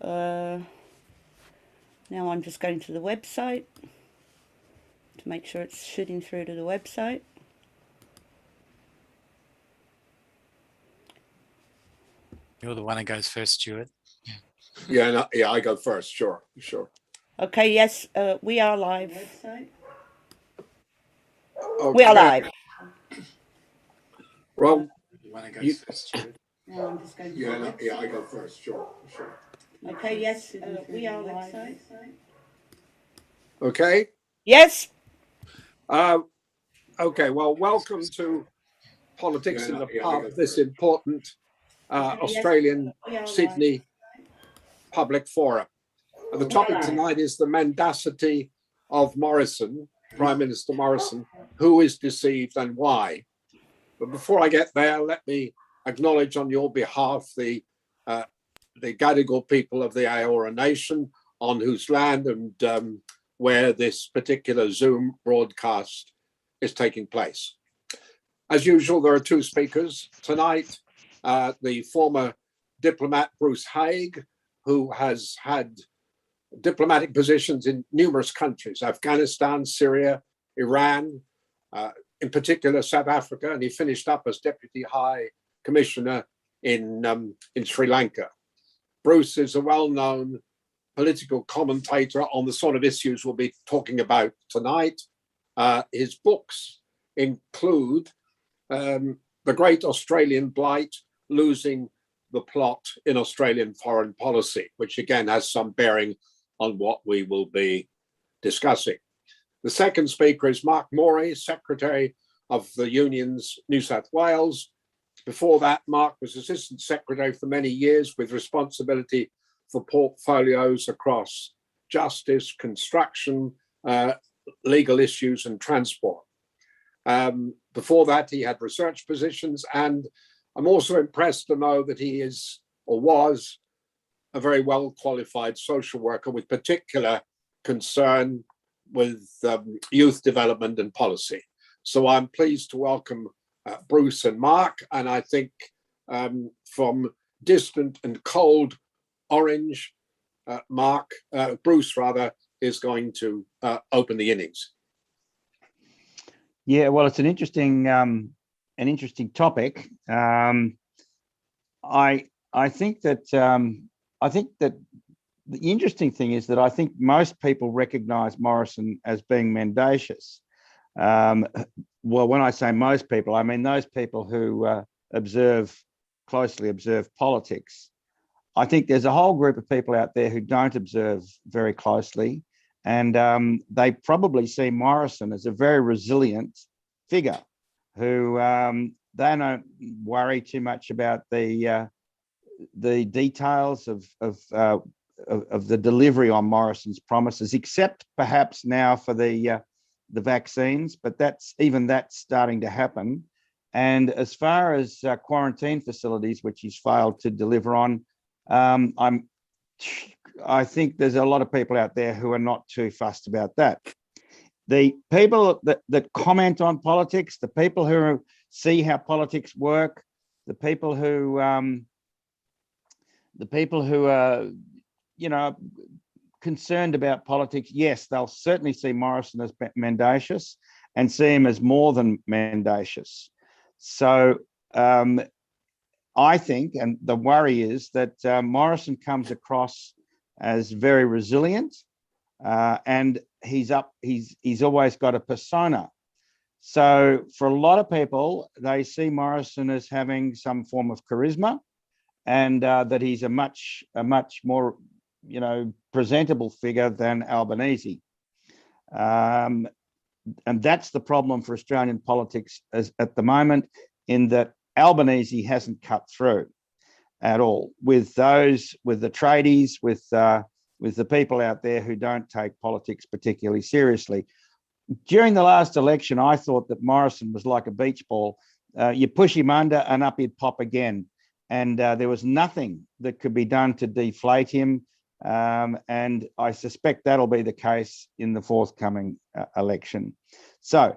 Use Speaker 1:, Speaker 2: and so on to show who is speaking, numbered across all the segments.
Speaker 1: Now I'm just going to the website to make sure it's shooting through to the website.
Speaker 2: You're the one who goes first, Stuart.
Speaker 3: Yeah, I go first. Sure.
Speaker 1: Okay, yes, we are live.
Speaker 3: Okay.
Speaker 1: We are live.
Speaker 3: Well,
Speaker 2: The one who goes first, Stuart.
Speaker 1: Now I'm just going to
Speaker 3: yeah, I go first. Sure.
Speaker 1: Okay, yes, we are live.
Speaker 3: Okay.
Speaker 1: Yes.
Speaker 3: Okay. Well, welcome to Politics in the Pub, this important Australian Sydney public forum. And the topic tonight is the mendacity of Morrison, Prime Minister Morrison, who is deceived and why. But before I get there, let me acknowledge on your behalf the Gadigal people of the Eora Nation, on whose land and where this particular Zoom broadcast is taking place. As usual, there are two speakers tonight. The former diplomat Bruce Haigh, who has had diplomatic positions in numerous countries, Afghanistan, Syria, Iran, in particular South Africa, and he finished up as Deputy High Commissioner in Sri Lanka. Bruce is a well-known political commentator on the sort of issues we'll be talking about tonight. His books include The Great Australian Blight, Losing the Plot in Australian Foreign Policy, which again has some bearing on what we will be discussing. The second speaker is Mark Morey, Secretary of the Union's New South Wales. Before that, Mark was Assistant Secretary for many years with responsibility for portfolios across justice, construction, legal issues and transport. Before that, he had research positions, and I'm also impressed to know that he is or was a very well-qualified social worker with particular concern with youth development and policy. So I'm pleased to welcome Bruce and Mark, and I think from distant and cold Orange, Bruce rather, is going to open the innings.
Speaker 4: Yeah, well, it's an interesting topic. I think that the interesting thing is that I think most people recognise Morrison as being mendacious. Well, when I say most people, I mean those people who closely observe politics. I think there's a whole group of people out there who don't observe very closely, and they probably see Morrison as a very resilient figure who they don't worry too much about the details of the delivery on Morrison's promises, except perhaps now for the vaccines, but that's starting to happen. And as far as quarantine facilities, which he's failed to deliver on, I think there's a lot of people out there who are not too fussed about that. The people that comment on politics, the people who see how politics work, the people who are, concerned about politics, yes, they'll certainly see Morrison as mendacious and see him as more than mendacious. So I think, and the worry is that Morrison comes across as very resilient, and he's always got a persona. So for a lot of people, they see Morrison as having some form of charisma, and that he's a much more presentable figure than Albanese. And that's the problem for Australian politics at the moment, in that Albanese hasn't cut through at all with the tradies, with the people out there who don't take politics particularly seriously. During the last election, I thought that Morrison was like a beach ball. You push him under and up he'd pop again. And there was nothing that could be done to deflate him. And I suspect that'll be the case in the forthcoming election. So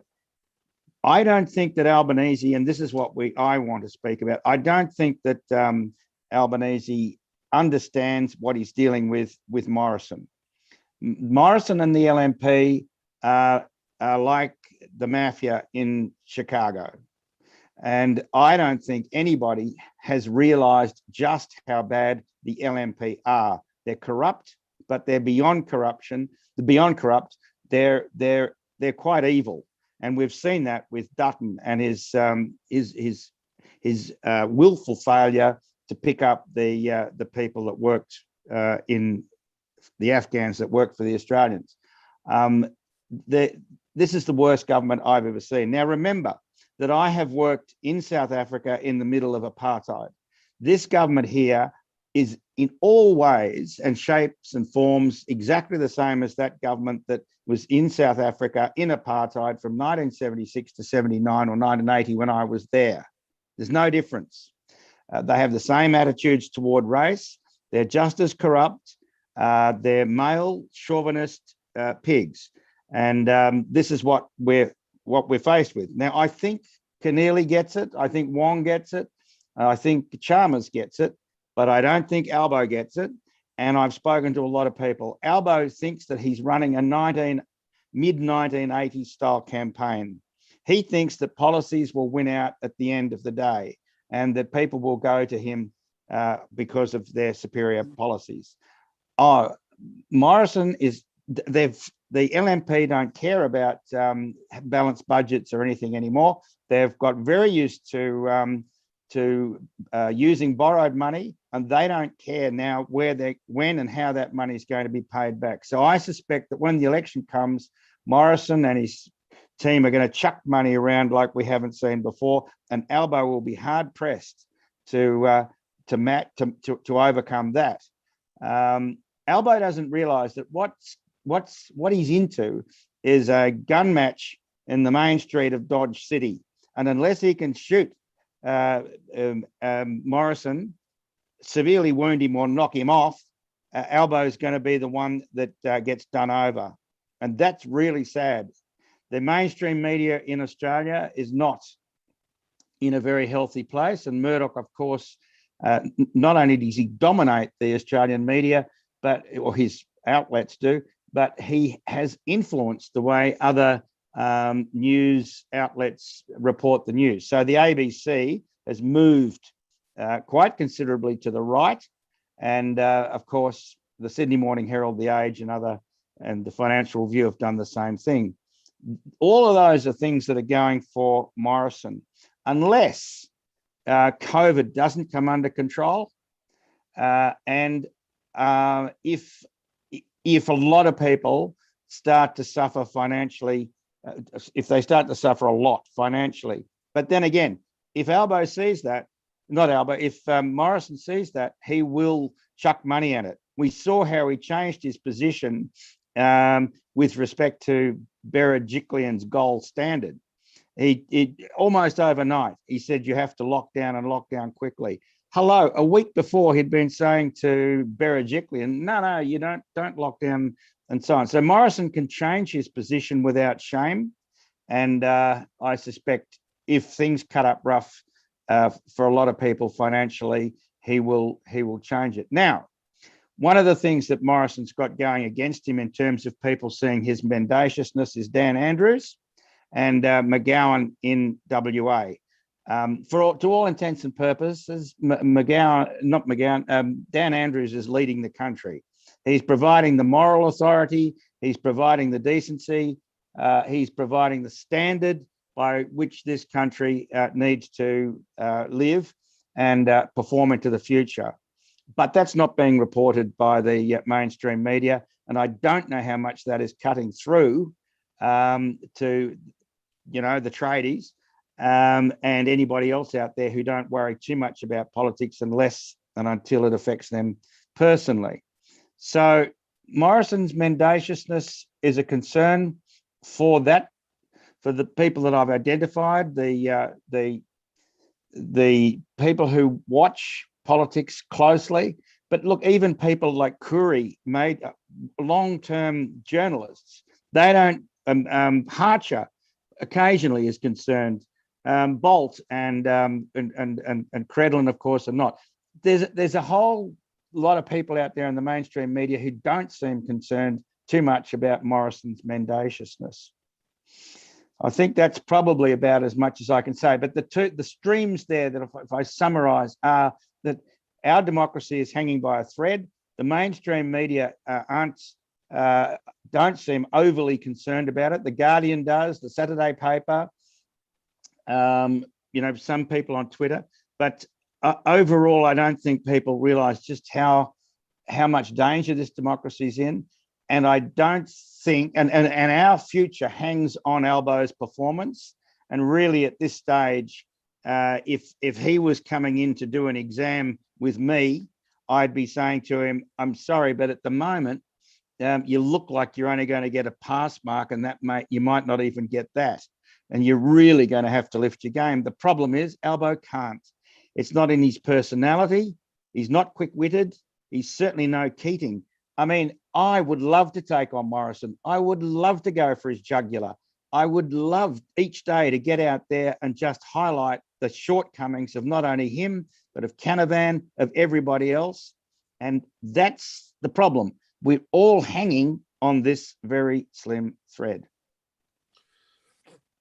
Speaker 4: I don't think that Albanese, and this is what I want to speak about, I don't think that Albanese understands what he's dealing with Morrison. Morrison and the LNP are like the mafia in Chicago. And I don't think anybody has realized just how bad the LNP are. They're corrupt, but they're beyond corruption. They're beyond corrupt. They're quite evil. And we've seen that with Dutton and his willful failure to pick up the people that worked in the Afghans that worked for the Australians. This is the worst government I've ever seen. Now, remember that I have worked in South Africa in the middle of apartheid. This government here is in all ways and shapes and forms exactly the same as that government that was in South Africa in apartheid from 1976 to 79 or 1980 when I was there. There's no difference. They have the same attitudes toward race. They're just as corrupt. They're male chauvinist pigs. And this is what we're faced with. Now, I think Keneally gets it. I think Wong gets it. I think Chalmers gets it, but I don't think Albo gets it. And I've spoken to a lot of people. Albo thinks that he's running a mid-1980s style campaign. He thinks that policies will win out at the end of the day and that people will go to him because of their superior policies. Morrison is, the LNP don't care about balanced budgets or anything anymore. They've got very used to using borrowed money, and they don't care now when and how that money is going to be paid back. So I suspect that when the election comes, Morrison and his team are going to chuck money around like we haven't seen before, and Albo will be hard pressed to overcome that. Albo doesn't realise that what he's into is a gun match in the main street of Dodge City, and unless he can shoot Morrison, severely wound him or knock him off, Albo is going to be the one that gets done over, and that's really sad. The mainstream media in Australia is not in a very healthy place, and Murdoch, of course, not only does he dominate the Australian media, or his outlets do, but he has influenced the way other news outlets report the news. So the ABC has moved quite considerably to the right, and of course the Sydney Morning Herald, the Age, and the Financial Review have done the same thing. All of those are things that are going for Morrison, unless COVID doesn't come under control, and if a lot of people start to suffer financially, if they start to suffer a lot financially. But then again, if Albo sees that, if Morrison sees that, he will chuck money at it. We saw how he changed his position with respect to Berejiklian's gold standard. He almost overnight, he said, you have to lock down quickly. Hello, a week before he'd been saying to Berejiklian, no, you don't lock down, and so on. So Morrison can change his position without shame. And I suspect if things cut up rough for a lot of people financially, he will change it. Now, one of the things that Morrison's got going against him in terms of people seeing his mendaciousness is Dan Andrews and McGowan in WA. To all intents and purposes, Dan Andrews is leading the country. He's providing the moral authority, he's providing the decency, he's providing the standard by which this country needs to live and perform into the future. But that's not being reported by the mainstream media, and I don't know how much that is cutting through to the tradies and anybody else out there who don't worry too much about politics unless and until it affects them personally. So Morrison's mendaciousness is a concern for the people that I've identified, the people who watch politics closely. But look, even people like Curry, long-term journalists, they don't. Harcher occasionally is concerned. Bolt and Credlin, of course, are not. There's a whole lot of people out there in the mainstream media who don't seem concerned too much about Morrison's mendaciousness. I think that's probably about as much as I can say. But the streams there that if I summarise are that our democracy is hanging by a thread. The mainstream media don't seem overly concerned about it. The Guardian does, the Saturday paper, some people on Twitter. But overall, I don't think people realise just how much danger this democracy is in. And I don't think, and our future hangs on Albo's performance. And really at this stage, if he was coming in to do an exam with me, I'd be saying to him, I'm sorry, but at the moment, you look like you're only going to get a pass mark, and you might not even get that. And you're really going to have to lift your game. The problem is Albo can't. It's not in his personality. He's not quick-witted. He's certainly no Keating. I mean, I would love to take on Morrison. I would love to go for his jugular. I would love each day to get out there and just highlight the shortcomings of not only him, but of Canavan, of everybody else. And that's the problem. We're all hanging on this very slim thread.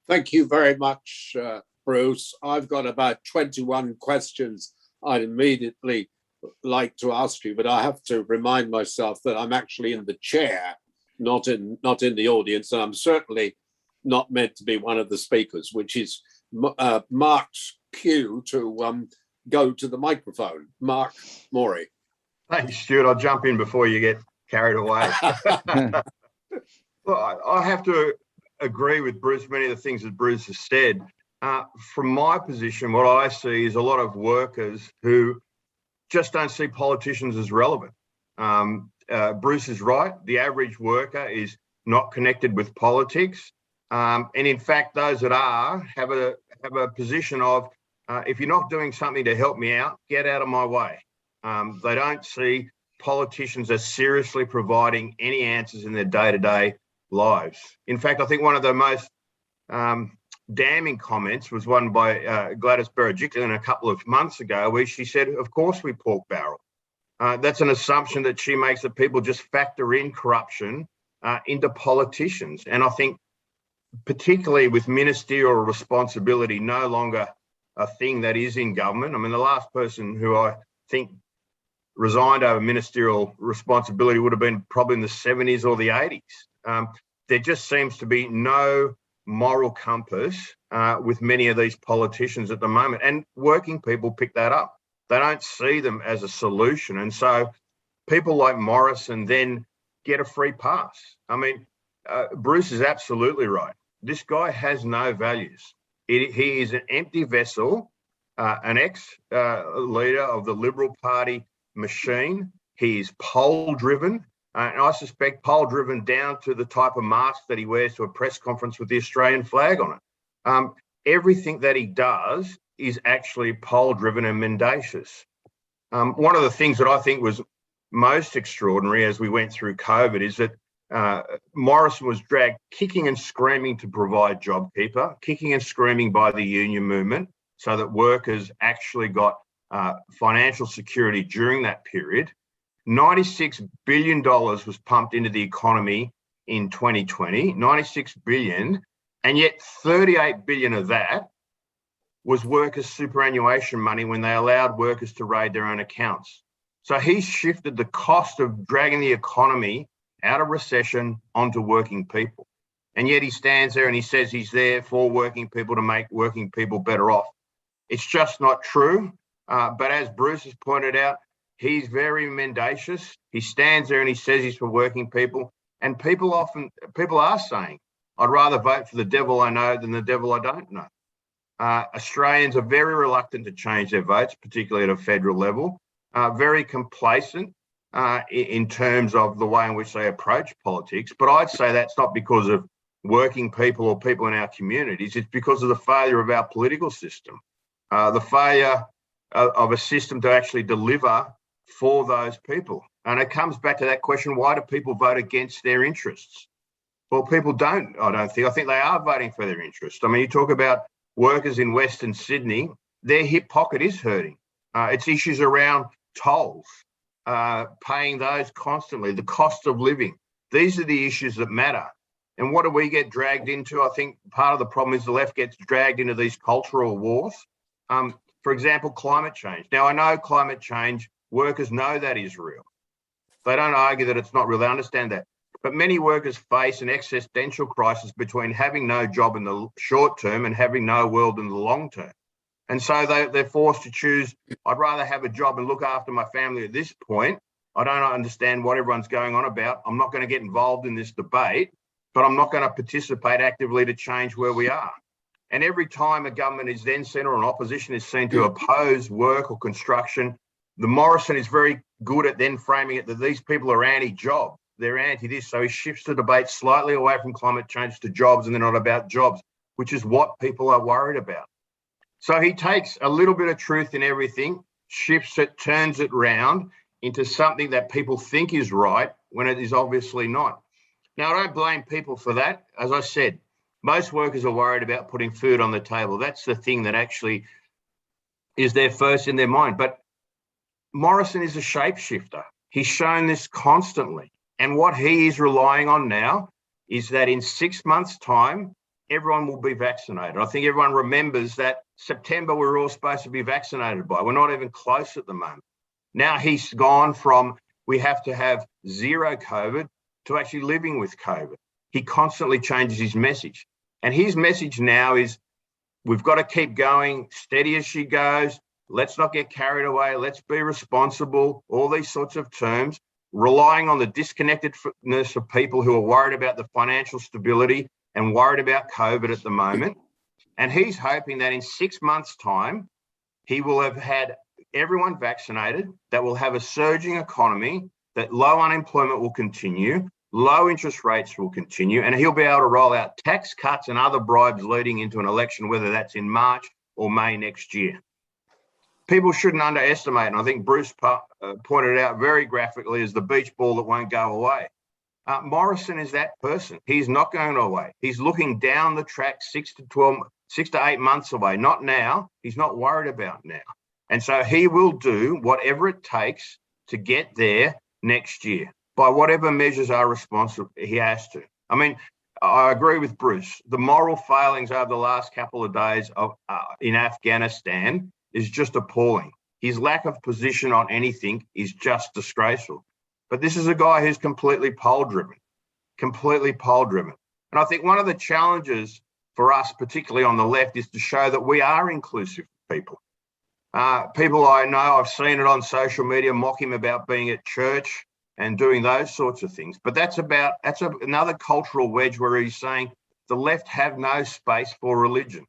Speaker 3: Thank you very much, Bruce. I've got about 21 questions I'd immediately like to ask you, but I have to remind myself that I'm actually in the chair, not in the audience, and I'm certainly not meant to be one of the speakers, which is Mark's cue to go to the microphone. Mark Morey.
Speaker 5: Thanks, Stuart. I'll jump in before you get carried away. Well, I have to agree with Bruce, many of the things that Bruce has said. From my position, what I see is a lot of workers who just don't see politicians as relevant. Bruce is right. The average worker is not connected with politics. And in fact, those that are have a position of, if you're not doing something to help me out, get out of my way. They don't see politicians as seriously providing any answers in their day-to-day lives. In fact, I think one of the most damning comments was one by Gladys Berejiklian a couple of months ago, where she said, of course we pork barrel. That's an assumption that she makes, that people just factor in corruption into politicians. And I think particularly with ministerial responsibility no longer a thing that is in government. I mean, the last person who I think resigned over ministerial responsibility would have been probably in the 70s or the 80s. There just seems to be no moral compass with many of these politicians at the moment, and working people pick that up. They don't see them as a solution, and so people like Morrison then get a free pass. I mean, Bruce is absolutely right. This guy has no values. He is an empty vessel, an ex-leader of the Liberal Party machine. He is poll-driven, and I suspect poll-driven down to the type of mask that he wears to a press conference with the Australian flag on it. Everything that he does is actually poll-driven and mendacious. One of the things that I think was most extraordinary as we went through COVID is that Morrison was dragged kicking and screaming to provide JobKeeper, kicking and screaming by the union movement, so that workers actually got financial security during that period. $96 billion was pumped into the economy in 2020, $96 billion, and yet $38 billion of that was workers' superannuation money when they allowed workers to raid their own accounts. So he shifted the cost of dragging the economy out of recession onto working people. And yet he stands there and he says he's there for working people to make working people better off. It's just not true. But as Bruce has pointed out, he's very mendacious. He stands there and he says he's for working people. And people are saying, I'd rather vote for the devil I know than the devil I don't know. Australians are very reluctant to change their votes, particularly at a federal level, very complacent in terms of the way in which they approach politics. But I'd say that's not because of working people or people in our communities. It's because of the failure of our political system, the failure of a system to actually deliver for those people. And it comes back to that question, why do people vote against their interests? Well, people don't, I don't think. I think they are voting for their interests. I mean, you talk about workers in Western Sydney, their hip pocket is hurting. It's issues around tolls. paying those constantly, the cost of living. These are the issues that matter. And what do we get dragged into? I think part of the problem is the left gets dragged into these cultural wars. For example, climate change. Now, I know climate change, workers know that is real. They don't argue that it's not real, they understand that. But many workers face an existential crisis between having no job in the short term and having no world in the long term. And so they're forced to choose, I'd rather have a job and look after my family at this point. I don't understand what everyone's going on about. I'm not going to get involved in this debate, but I'm not going to participate actively to change where we are. And every time a government is then seen or an opposition is seen to oppose work or construction, the Morrison is very good at then framing it that these people are anti-job. They're anti this. So he shifts the debate slightly away from climate change to jobs, and they're not about jobs, which is what people are worried about. So he takes a little bit of truth in everything, shifts it, turns it round into something that people think is right when it is obviously not. Now, I don't blame people for that. As I said, most workers are worried about putting food on the table. That's the thing that actually is there first in their mind. But Morrison is a shapeshifter. He's shown this constantly. And what he is relying on now is that in 6 months' time, everyone will be vaccinated. I think everyone remembers that September we were all supposed to be vaccinated by. We're not even close at the moment. Now he's gone from we have to have zero COVID to actually living with COVID. He constantly changes his message. And his message now is we've got to keep going, steady as she goes. Let's not get carried away. Let's be responsible. All these sorts of terms, relying on the disconnectedness of people who are worried about the financial stability and worried about COVID at the moment. And he's hoping that in 6 months' time, he will have had everyone vaccinated, that will have a surging economy, that low unemployment will continue, low interest rates will continue, and he'll be able to roll out tax cuts and other bribes leading into an election, whether that's in March or May next year. People shouldn't underestimate, and I think Bruce pointed out very graphically, is the beach ball that won't go away. Morrison is that person. He's not going away. He's looking down the track 6 to 8 months away, not now. He's not worried about now. And so he will do whatever it takes to get there next year by whatever measures are responsible. He has to. I mean, I agree with Bruce. The moral failings over the last couple of days in Afghanistan is just appalling. His lack of position on anything is just disgraceful. But this is a guy who's completely poll-driven. And I think one of the challenges for us, particularly on the left, is to show that we are inclusive people. People I know, I've seen it on social media, mock him about being at church and doing those sorts of things. But that's another cultural wedge where he's saying the left have no space for religion.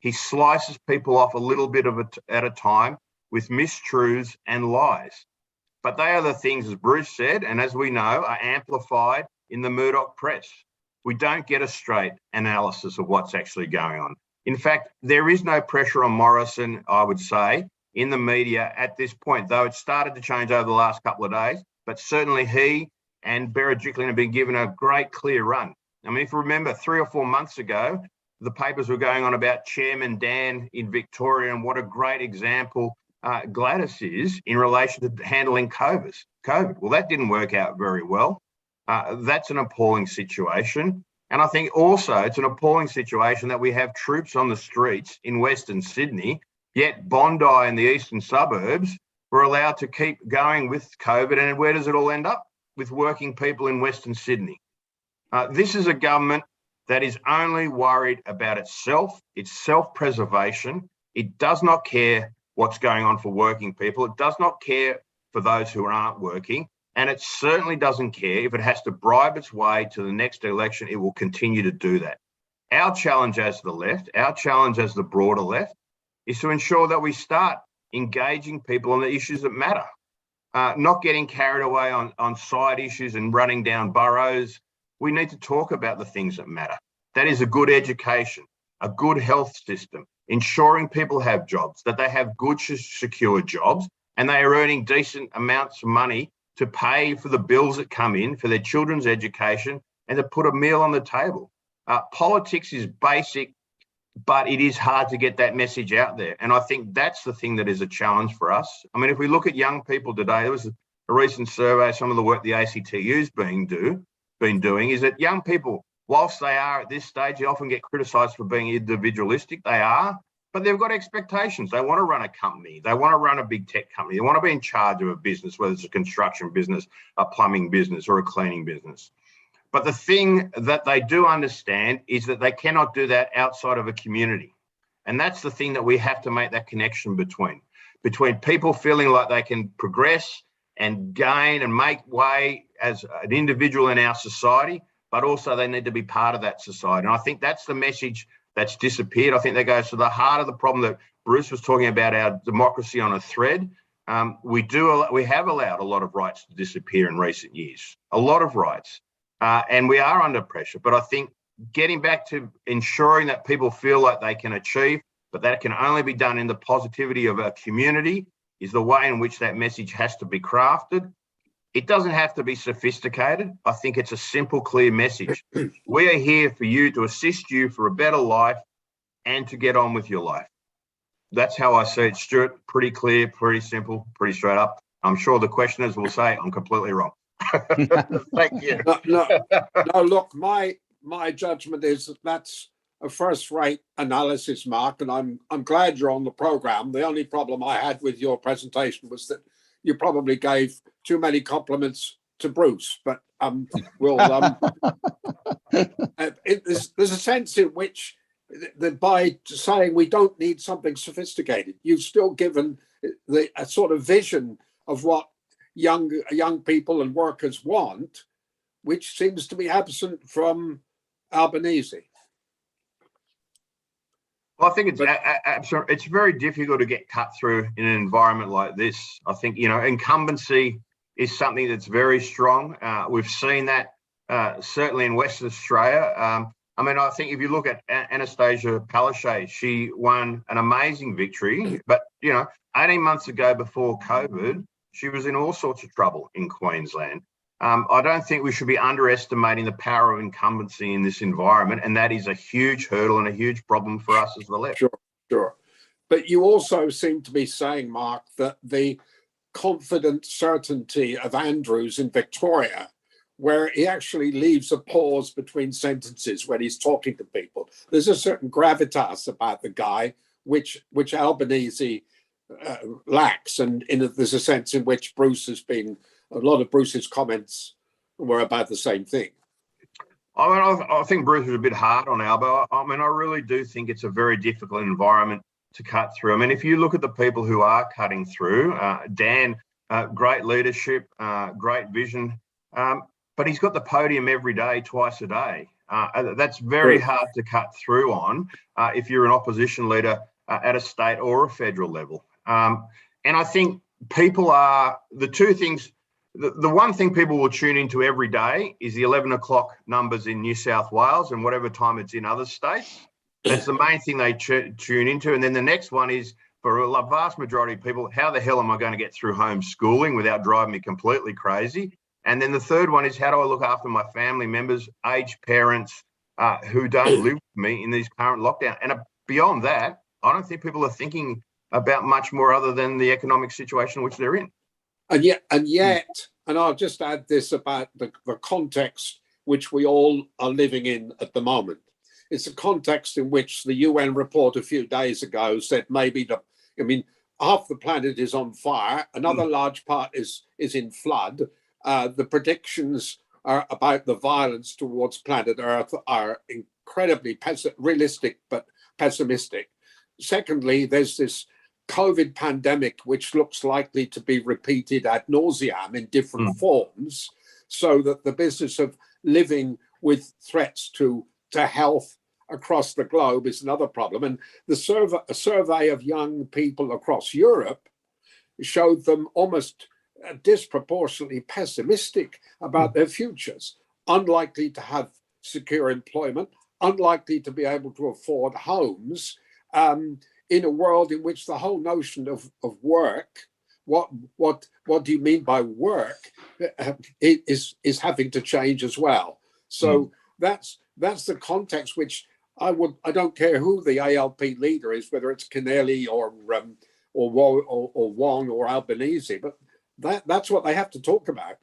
Speaker 5: He slices people off a little bit at a time with mistruths and lies. But they are the things, as Bruce said, and as we know, are amplified in the Murdoch press. We don't get a straight analysis of what's actually going on. In fact, there is no pressure on Morrison, I would say, in the media at this point, though it started to change over the last couple of days. But certainly he and Berejiklian have been given a great clear run. I mean, if you remember 3 or 4 months ago, the papers were going on about Chairman Dan in Victoria and what a great example Gladys is in relation to handling COVID. Well, that didn't work out very well. That's an appalling situation. And I think also it's an appalling situation that we have troops on the streets in Western Sydney, yet Bondi and the eastern suburbs were allowed to keep going with COVID. And where does it all end up? With working people in Western Sydney. This is a government that is only worried about itself, its self-preservation. It does not care what's going on for working people. It does not care for those who aren't working. And it certainly doesn't care if it has to bribe its way to the next election. It will continue to do that. Our challenge as the left, our challenge as the broader left, is to ensure that we start engaging people on the issues that matter, not getting carried away on side issues and running down burrows. We need to talk about the things that matter. That is a good education, a good health system, ensuring people have jobs, that they have good, secure jobs, and they are earning decent amounts of money to pay for the bills that come in for their children's education and to put a meal on the table. Politics is basic, but it is hard to get that message out there. And I think that's the thing that is a challenge for us. I mean, if we look at young people today, there was a a recent survey, some of the work the ACTU's been doing is that young people, whilst they are at this stage, they often get criticised for being individualistic. They are, but they've got expectations. They want to run a company. They want to run a big tech company. They want to be in charge of a business, whether it's a construction business, a plumbing business, or a cleaning business. But the thing that they do understand is that they cannot do that outside of a community. And that's the thing that we have to make that connection between people feeling like they can progress and gain and make way as an individual in our society, but also they need to be part of that society. And I think that's the message that's disappeared. I think that goes to the heart of the problem that Bruce was talking about, our democracy on a thread. We have allowed a lot of rights to disappear in recent years, a lot of rights, and we are under pressure. But I think getting back to ensuring that people feel like they can achieve, but that can only be done in the positivity of a community, is the way in which that message has to be crafted. It doesn't have to be sophisticated. I think it's a simple, clear message. We are here for you, to assist you for a better life and to get on with your life. That's how I see it, Stuart. Pretty clear, pretty simple, pretty straight up. I'm sure the questioners will say I'm completely wrong. Thank you.
Speaker 3: No, look, my judgment is that that's a first-rate analysis, Mark, and I'm glad you're on the program. The only problem I had with your presentation was that you probably gave too many compliments to Bruce. But there's a sense in which by saying we don't need something sophisticated, you've still given a sort of vision of what young people and workers want, which seems to be absent from Albanese.
Speaker 5: Well, I think it's very difficult to get cut through in an environment like this. I think, incumbency is something that's very strong. We've seen that certainly in Western Australia. I think if you look at Anastasia Palaszczuk, she won an amazing victory. But, 18 months ago before COVID, she was in all sorts of trouble in Queensland. I don't think we should be underestimating the power of incumbency in this environment, and that is a huge hurdle and a huge problem for us as the left.
Speaker 3: Sure. But you also seem to be saying, Mark, that the confident certainty of Andrews in Victoria, where he actually leaves a pause between sentences when he's talking to people, there's a certain gravitas about the guy which Albanese lacks, and there's a sense in which a lot of Bruce's comments were about the same thing.
Speaker 5: I think Bruce was a bit hard on Albo. I really do think it's a very difficult environment to cut through. If you look at the people who are cutting through, Dan, great leadership, great vision, but he's got the podium every day, twice a day. That's very hard to cut through on if you're an opposition leader at a state or a federal level. And I think people are the two things. The one thing people will tune into every day is the 11 o'clock numbers in New South Wales and whatever time it's in other states. That's the main thing they tune into. And then the next one is, for a vast majority of people, how the hell am I going to get through homeschooling without driving me completely crazy? And then the third one is, how do I look after my family members, aged parents who don't live with me in these current lockdowns? And beyond that, I don't think people are thinking about much more other than the economic situation which they're in. And
Speaker 3: yet, and I'll just add this about the context which we all are living in at the moment. It's a context in which the UN report a few days ago said maybe half the planet is on fire, another large part is in flood. The predictions about the violence towards planet Earth are incredibly realistic but pessimistic. Secondly, there's this COVID pandemic, which looks likely to be repeated ad nauseam in different forms, so that the business of living with threats to health across the globe is another problem. And a survey of young people across Europe showed them almost disproportionately pessimistic about their futures, unlikely to have secure employment, unlikely to be able to afford homes, in a world in which the whole notion of work, what do you mean by work, is having to change as well. So that's the context which I don't care who the ALP leader is, whether it's Kennelly or Wong or Albanese, but That's what they have to talk about.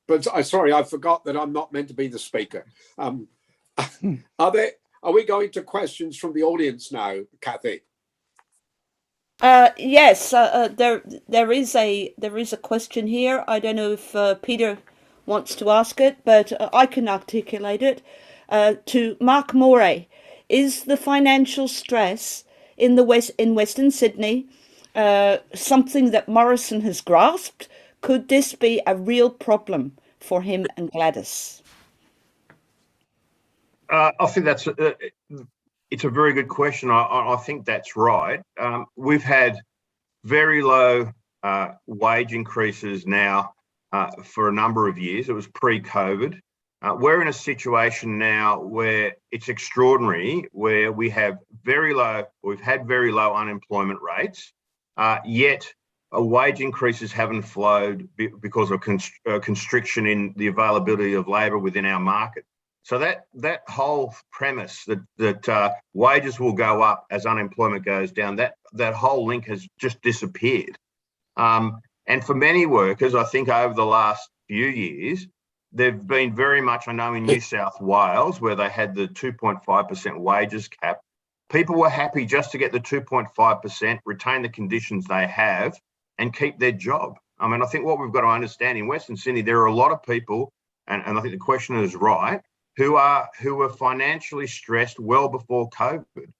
Speaker 3: But sorry, I forgot that I'm not meant to be the speaker. Are we going to questions from the audience now, Kathy?
Speaker 1: Yes, there is a question here. I don't know if Peter wants to ask it, but I can articulate it. To Mark Morey, is the financial stress in Western Sydney something that Morrison has grasped? Could this be a real problem for him and Gladys?
Speaker 5: I think that's it's a very good question. I think that's right. We've had very low wage increases now for a number of years. It was pre-COVID. We're in a situation now where it's extraordinary, where we've had very low unemployment rates, yet wage increases haven't flowed because of constriction in the availability of labour within our market. So that whole premise that wages will go up as unemployment goes down, that whole link has just disappeared. And for many workers, I think over the last few years, they've been very much, I know in New South Wales, where they had the 2.5% wages cap, people were happy just to get the 2.5%, retain the conditions they have, and keep their job. I mean, I think what we've got to understand in Western Sydney, there are a lot of people, and I think the questioner is right, who were financially stressed well before COVID.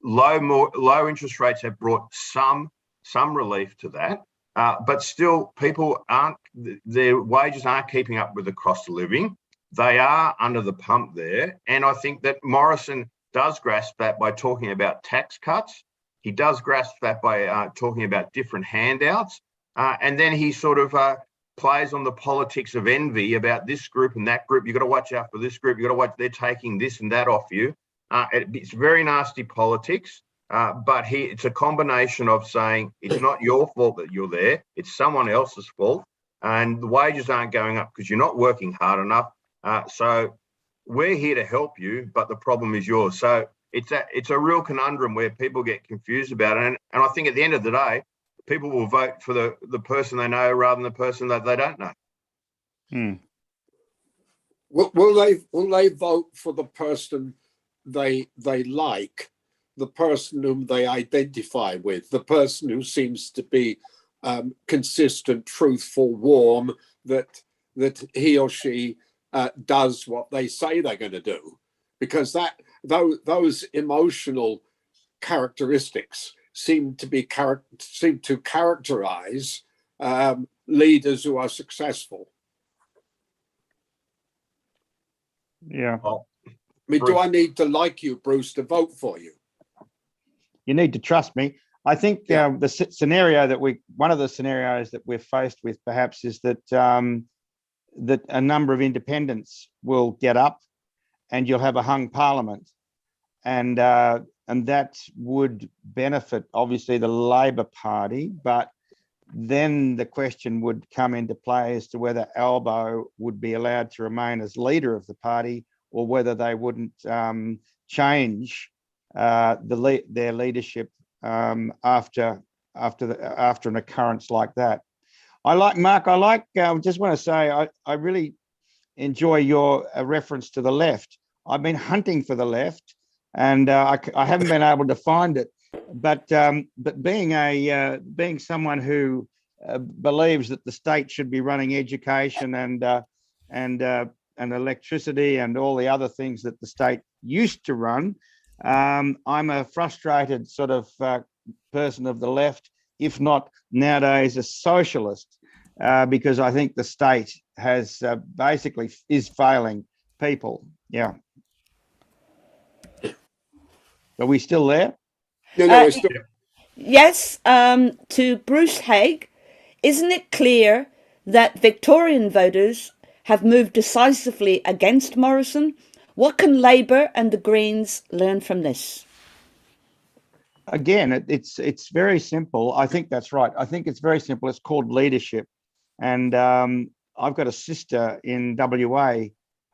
Speaker 5: Low interest rates have brought some relief to that, but still their wages aren't keeping up with the cost of living. They are under the pump there, and I think that Morrison does grasp that by talking about tax cuts. He does grasp that by talking about different handouts, and then he sort of plays on the politics of envy about this group and that group. You've got to watch out for this group. You've got to watch, they're taking this and that off you. It's very nasty politics, but it's a combination of saying it's not your fault that you're there, it's someone else's fault, and the wages aren't going up because you're not working hard enough. So we're here to help you, but the problem is yours. So it's a real conundrum where people get confused about it. And I think at the end of the day, people will vote for the person they know rather than the person that they don't know.
Speaker 3: Will they vote for the person they like, the person whom they identify with, the person who seems to be consistent, truthful, warm, that he or she does what they say they're going to do? Because those emotional characteristics seem to characterize leaders who are successful.
Speaker 4: Yeah.
Speaker 3: I mean, do I need to like you, Bruce, to vote for you?
Speaker 4: You need to trust me. I think the scenario one of the scenarios that we're faced with perhaps is that that a number of independents will get up and you'll have a hung parliament, and that would benefit obviously the Labor Party, but then the question would come into play as to whether Albo would be allowed to remain as leader of the party, or whether they wouldn't change their leadership after an occurrence like that. I just want to say I really enjoy your reference to the left. I've been hunting for the left, and I haven't been able to find it. But being someone who believes that the state should be running education and electricity and all the other things that the state used to run, I'm a frustrated sort of person of the left, if not nowadays a socialist, because I think the state has basically is failing people. Yeah. Are we still there?
Speaker 3: No, we're still.
Speaker 1: Yes, to Bruce Haigh, isn't it clear that Victorian voters have moved decisively against Morrison? What can Labor and the Greens learn from this?
Speaker 4: Again, it's very simple. I think that's right. I think it's very simple. It's called leadership. And I've got a sister in WA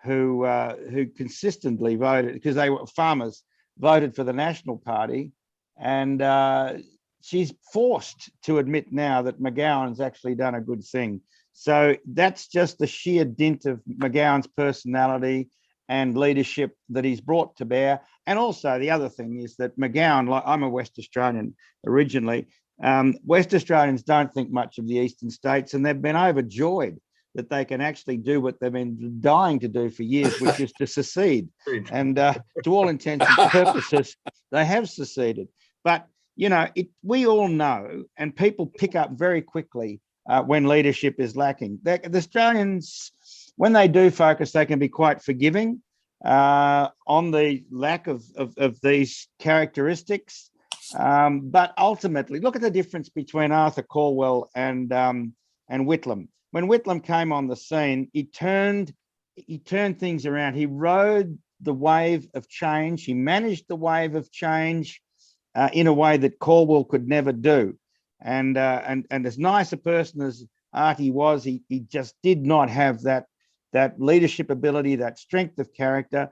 Speaker 4: who consistently voted, because they were farmers, voted for the National Party, and she's forced to admit now that McGowan's actually done a good thing. So that's just the sheer dint of McGowan's personality and leadership that he's brought to bear. And also the other thing is that McGowan, like I'm a West Australian originally, West Australians don't think much of the eastern states, and they've been overjoyed that they can actually do what they've been dying to do for years, which is to secede. And to all intents and purposes, they have seceded. But, you know, we all know, and people pick up very quickly when leadership is lacking. The Australians, when they do focus, they can be quite forgiving on the lack of these characteristics. But ultimately, look at the difference between Arthur Calwell and Whitlam. When Whitlam came on the scene, he turned things around. He rode the wave of change. He managed the wave of change in a way that Calwell could never do. And as nice a person as Artie was, he just did not have that leadership ability, that strength of character.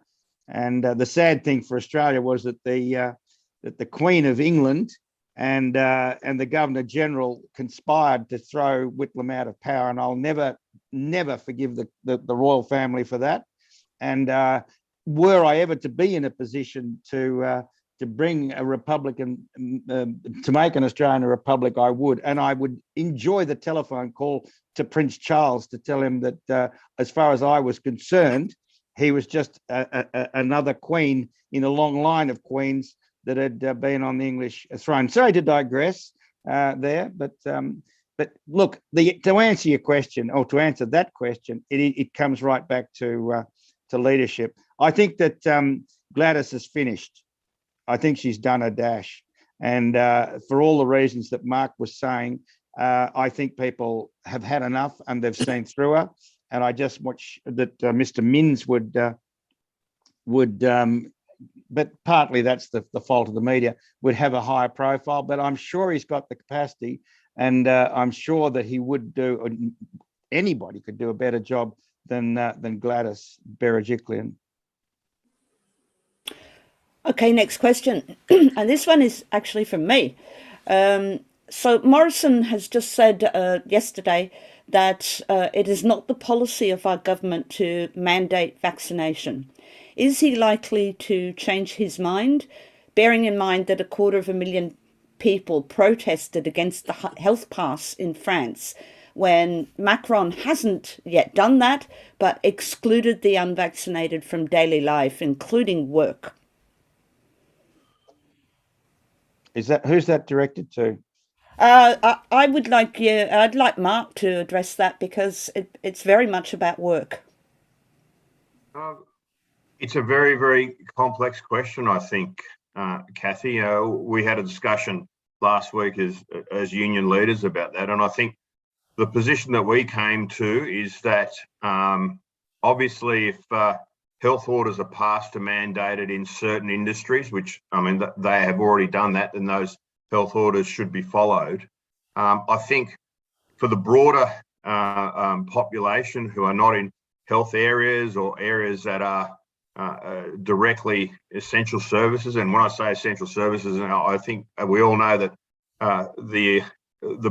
Speaker 4: And the sad thing for Australia was that the Queen of England and the Governor General conspired to throw Whitlam out of power, and I'll never forgive the royal family for that. And were I ever to be in a position to bring a republican, to make an Australian a republic, I would, and I would enjoy the telephone call to Prince Charles to tell him that, as far as I was concerned, he was just another queen in a long line of queens that had been on the English throne. Sorry to digress there, but look, to answer your question, or to answer that question, it comes right back to leadership. I think that Gladys is finished. I think she's done a dash, and for all the reasons that Mark was saying, I think people have had enough and they've seen through her. And I just watch that Mr. Minns would. But partly that's the fault of the media, would have a higher profile, but I'm sure he's got the capacity, and I'm sure that he would do, anybody could do a better job than Gladys Berejiklian.
Speaker 1: Okay, next question. And this one is actually from me. So Morrison has just said yesterday that it is not the policy of our government to mandate vaccination. Is he likely to change his mind, bearing in mind that 250,000 people protested against the health pass in France, when Macron hasn't yet done that, but excluded the unvaccinated from daily life, including work?
Speaker 4: Who's that directed to?
Speaker 1: I'd like Mark to address that, because it's very much about work.
Speaker 5: It's a very, very complex question, I think, Kathy. We had a discussion last week as union leaders about that, and I think the position that we came to is that obviously if health orders are passed or mandated in certain industries, which, I mean, they have already done that, then those health orders should be followed. I think for the broader population who are not in health areas or areas that are directly essential services, and when I say essential services, I think we all know that the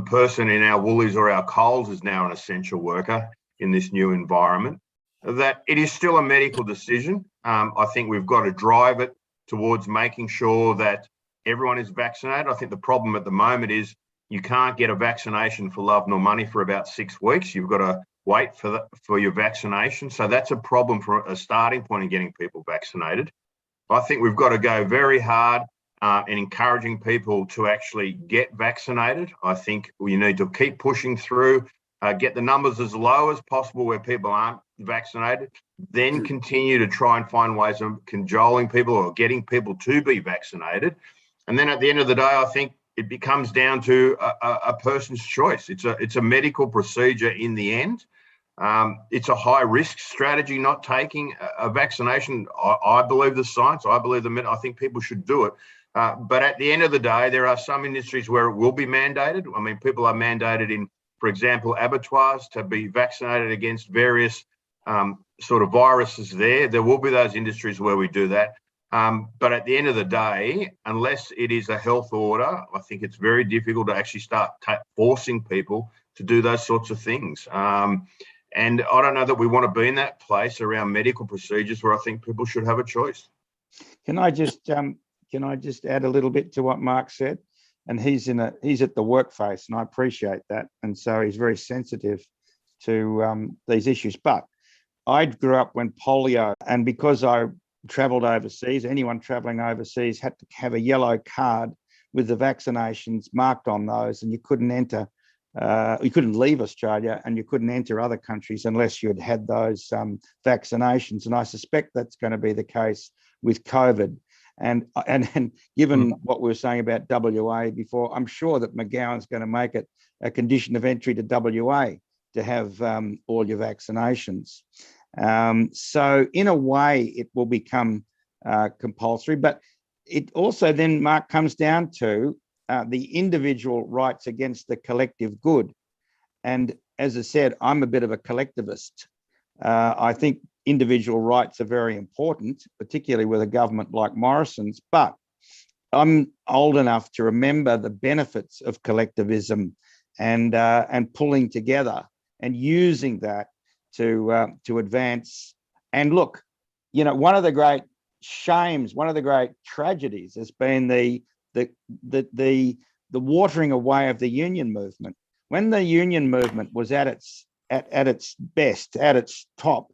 Speaker 5: person in our Woolies or our Coles is now an essential worker in this new environment, that it is still a medical decision. I think we've got to drive it towards making sure that everyone is vaccinated. I think the problem at the moment is you can't get a vaccination for love nor money for about 6 weeks. You've got to wait for your vaccination. So that's a problem for a starting point in getting people vaccinated. I think we've got to go very hard in encouraging people to actually get vaccinated. I think we need to keep pushing through, get the numbers as low as possible where people aren't vaccinated, then continue to try and find ways of cajoling people or getting people to be vaccinated. And then at the end of the day, I think it becomes down to a person's choice. It's a medical procedure in the end. It's a high risk strategy not taking a vaccination. I believe the science. I believe I think people should do it. But at the end of the day, there are some industries where it will be mandated. I mean, people are mandated in, for example, abattoirs to be vaccinated against various sort of viruses there. There will be those industries where we do that. But at the end of the day, unless it is a health order, I think it's very difficult to actually start forcing people to do those sorts of things. And I don't know that we want to be in that place around medical procedures where I think people should have a choice.
Speaker 4: Can I just add a little bit to what Mark said? And he's at the work face, and I appreciate that. And so he's very sensitive to these issues. But I grew up when polio, and because I travelled overseas, anyone travelling overseas had to have a yellow card with the vaccinations marked on those, and you couldn't enter. You couldn't leave Australia, and you couldn't enter other countries unless you had had those vaccinations. And I suspect that's going to be the case with COVID. And given what we were saying about WA before, I'm sure that McGowan's going to make it a condition of entry to WA to have all your vaccinations. So in a way, it will become compulsory. But it also then, Mark, comes down to the individual rights against the collective good. And as I said, I'm a bit of a collectivist. I think individual rights are very important, particularly with a government like Morrison'S, but I'm old enough to remember the benefits of collectivism and pulling together and using that to advance. And look, you know, one of the great shames, one of the great tragedies has been the watering away of the union movement. When the union movement was at its best, at its top,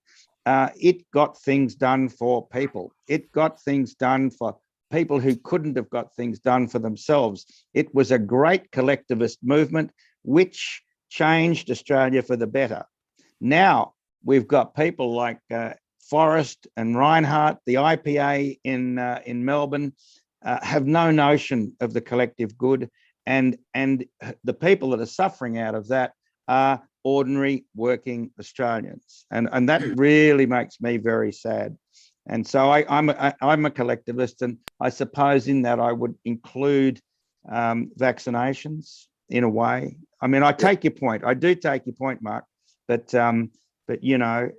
Speaker 4: it got things done for people. It got things done for people who couldn't have got things done for themselves. It was a great collectivist movement which changed Australia for the better. Now we've got people like Forrest and Reinhardt, the IPA in Melbourne, have no notion of the collective good, and the people that are suffering out of that are ordinary working Australians, and that really makes me very sad. And so I'm a collectivist, and I suppose in that I would include vaccinations in a way. I mean, I take your point. I do take your point, Mark. But you know,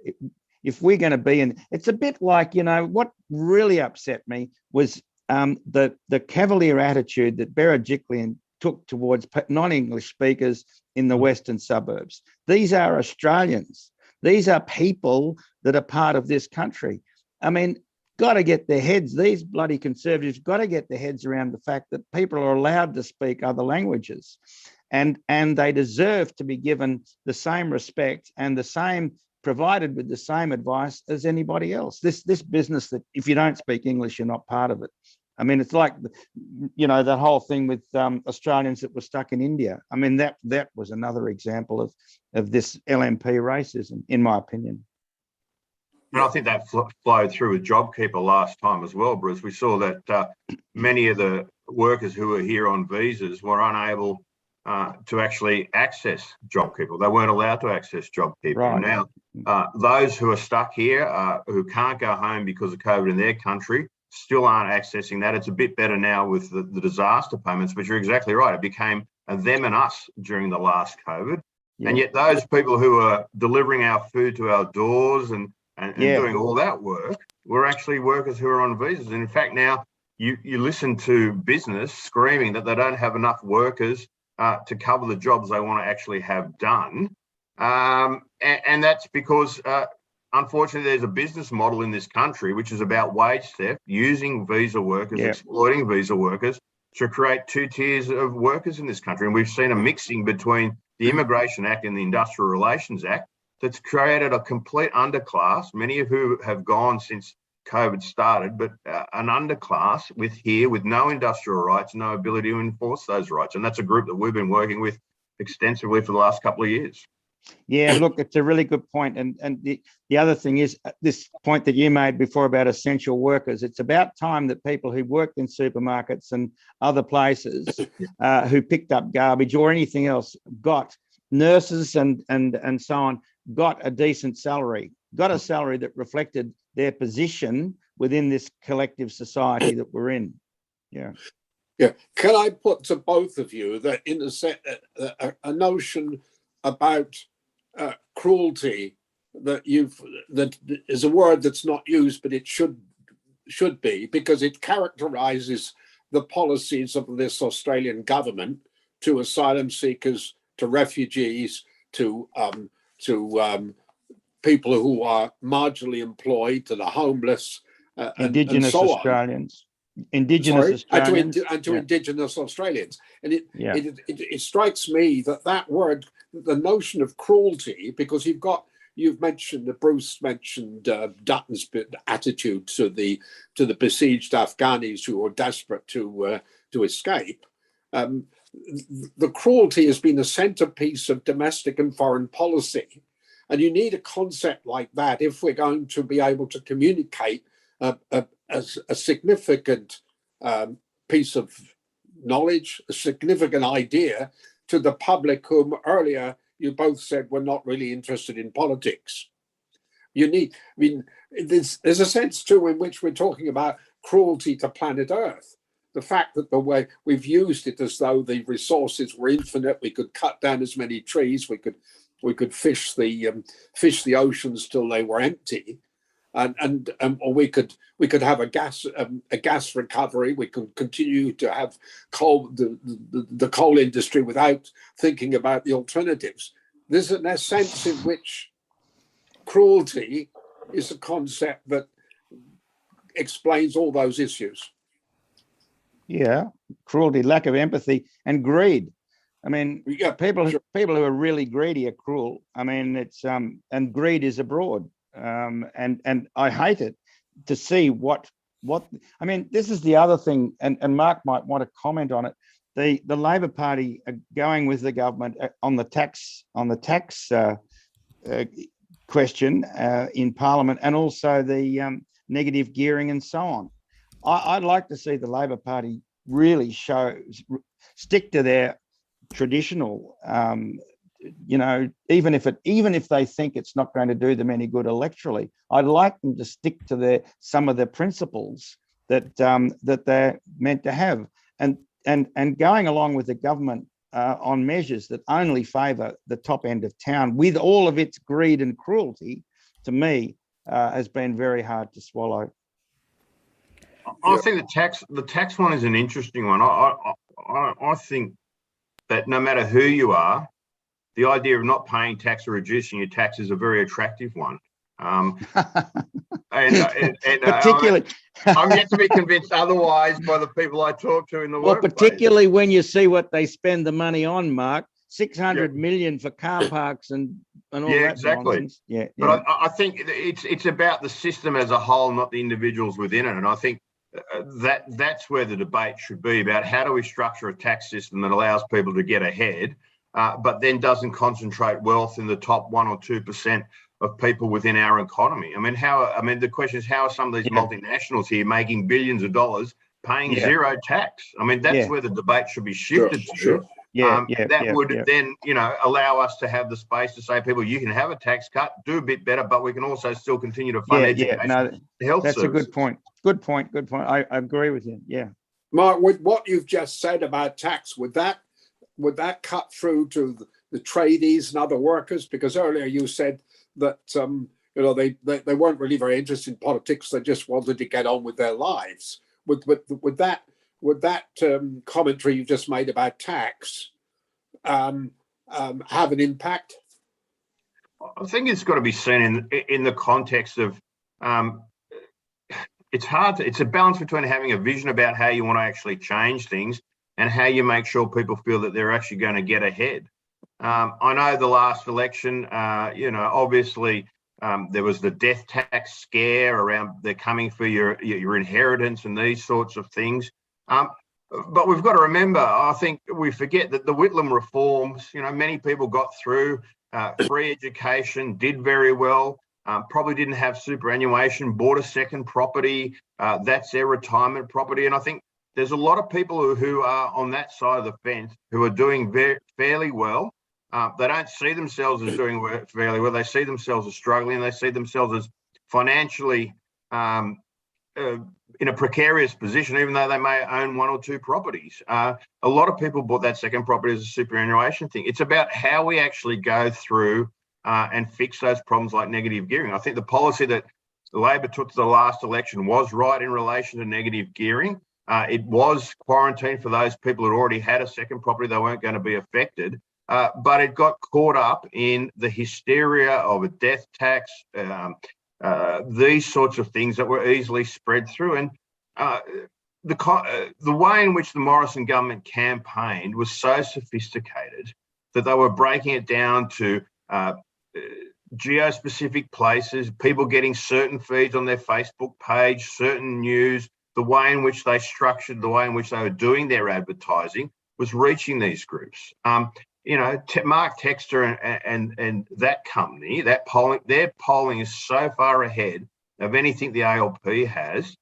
Speaker 4: if we're going to be in, it's a bit like, you know, what really upset me was the cavalier attitude that Berejiklian took towards non-English speakers in the western suburbs. These are Australians. These are people that are part of this country. I mean, got to get their heads, these bloody conservatives got to get their heads around the fact that people are allowed to speak other languages, and they deserve to be given the same respect and the same, provided with the same advice as anybody else. This business that if you don't speak English, you're not part of it. I mean, it's like, you know, that whole thing with Australians that were stuck in India. I mean, that was another example of this LNP racism, in my opinion.
Speaker 5: And I think that flowed through with JobKeeper last time as well, Bruce. We saw that many of the workers who were here on visas were unable to actually access JobKeeper. They weren't allowed to access JobKeeper.
Speaker 4: Right.
Speaker 5: Now, those who are stuck here, who can't go home because of COVID in their country, still aren't accessing that. It's a bit better now with the disaster payments, but you're exactly right. It became a them and us during the last COVID. Yeah. And yet those people who are delivering our food to our doors and doing all that work were actually workers who are on visas. And in fact, now you listen to business screaming that they don't have enough workers to cover the jobs they want to actually have done. And that's because unfortunately, there's a business model in this country which is about wage theft, using visa workers, exploiting visa workers to create two tiers of workers in this country. And we've seen a mixing between the Immigration Act and the Industrial Relations Act that's created a complete underclass, many of who have gone since COVID started, but an underclass with no industrial rights, no ability to enforce those rights. And that's a group that we've been working with extensively for the last couple of years.
Speaker 4: Yeah, look, it's a really good point. And the other thing is this point that you made before about essential workers. It's about time that people who worked in supermarkets and other places who picked up garbage or anything else, got nurses and so on, got a decent salary, got a salary that reflected their position within this collective society that we're in. Yeah.
Speaker 3: Yeah. Can I put to both of you that in a notion about cruelty that is a word that's not used, but it should should be, because it characterises the policies of this Australian government to asylum seekers, to refugees, to people who are marginally employed, to the homeless,
Speaker 4: Indigenous
Speaker 3: and so
Speaker 4: Australians. Indigenous
Speaker 3: Sorry,
Speaker 4: Australians.
Speaker 3: and to Indigenous Australians. And it strikes me that that word, the notion of cruelty, because you've mentioned that Bruce mentioned Dutton's attitude to the besieged Afghanis who are desperate to escape. The cruelty has been a centerpiece of domestic and foreign policy, and you need a concept like that if we're going to be able to communicate a significant piece of knowledge, a significant idea to the public whom earlier you both said were not really interested in politics. There's a sense too in which we're talking about cruelty to planet Earth. The fact that the way we've used it as though the resources were infinite, we could cut down as many trees, we could fish the oceans till they were empty, or we could have a gas recovery. We could continue to have the coal industry without thinking about the alternatives. There's a sense in which cruelty is a concept that explains all those issues.
Speaker 4: Yeah, cruelty, lack of empathy, and greed. I mean, people who are really greedy are cruel. I mean, it's and greed is abroad, and I hate it to see what. I mean, this is the other thing, and Mark might want to comment on it. The Labor Party are going with the government on the tax question in Parliament, and also the negative gearing and so on. I'd like to see the Labor Party really stick to their traditional, even if they think it's not going to do them any good electorally. I'd like them to stick to some of the principles that they're meant to have, and going along with the government on measures that only favour the top end of town with all of its greed and cruelty, to me, has been very hard to swallow.
Speaker 5: I think the tax one is an interesting one. I think that no matter who you are, the idea of not paying tax or reducing your tax is a very attractive one.
Speaker 4: Particularly,
Speaker 5: I'm yet to be convinced otherwise by the people I talk to in the workplace.
Speaker 4: Particularly when you see what they spend the money on, Mark. 600 million for car parks and all that nonsense. Yeah,
Speaker 5: but I think it's about the system as a whole, not the individuals within it. And I think that's where the debate should be, about how do we structure a tax system that allows people to get ahead, but then doesn't concentrate wealth in the top 1 or 2% of people within our economy. I mean, the question is, how are some of these multinationals here making billions of dollars paying zero tax? I mean, that's where the debate should be shifted to.
Speaker 3: Sure.
Speaker 5: That would then, allow us to have the space to say, people, you can have a tax cut, do a bit better, but we can also still continue to fund education, health
Speaker 4: that's
Speaker 5: services.
Speaker 4: A good point. Good point. I agree with you. Yeah.
Speaker 3: Mark, with what you've just said about tax, would that cut through to the tradies and other workers? Because earlier you said that they weren't really very interested in politics; they just wanted to get on with their lives. Would that commentary you just made about tax have an impact?
Speaker 5: I think it's got to be seen in the context of it's a balance between having a vision about how you want to actually change things and how you make sure people feel that they're actually going to get ahead. I know the last election, obviously there was the death tax scare around they're coming for your inheritance and these sorts of things. But we've got to remember, I think we forget that the Whitlam reforms, many people got through, free education, did very well, probably didn't have superannuation, bought a second property, that's their retirement property. And I think there's a lot of people who are on that side of the fence who are doing fairly well. They don't see themselves as doing fairly well. They see themselves as struggling. They see themselves as financially in a precarious position, even though they may own 1 or 2 properties. A lot of people bought that second property as a superannuation thing. It's about how we actually go through and fix those problems like negative gearing. I think the policy that Labor took to the last election was right in relation to negative gearing. It was quarantine for those people who already had a second property. They weren't going to be affected. But it got caught up in the hysteria of a death tax, these sorts of things that were easily spread through. And the way in which the Morrison government campaigned was so sophisticated that they were breaking it down to geo-specific places, people getting certain feeds on their Facebook page, certain news, the way in which they structured, the way in which they were doing their advertising was reaching these groups. You know, Mark Textor and that company, that polling, their polling is so far ahead of anything the ALP has.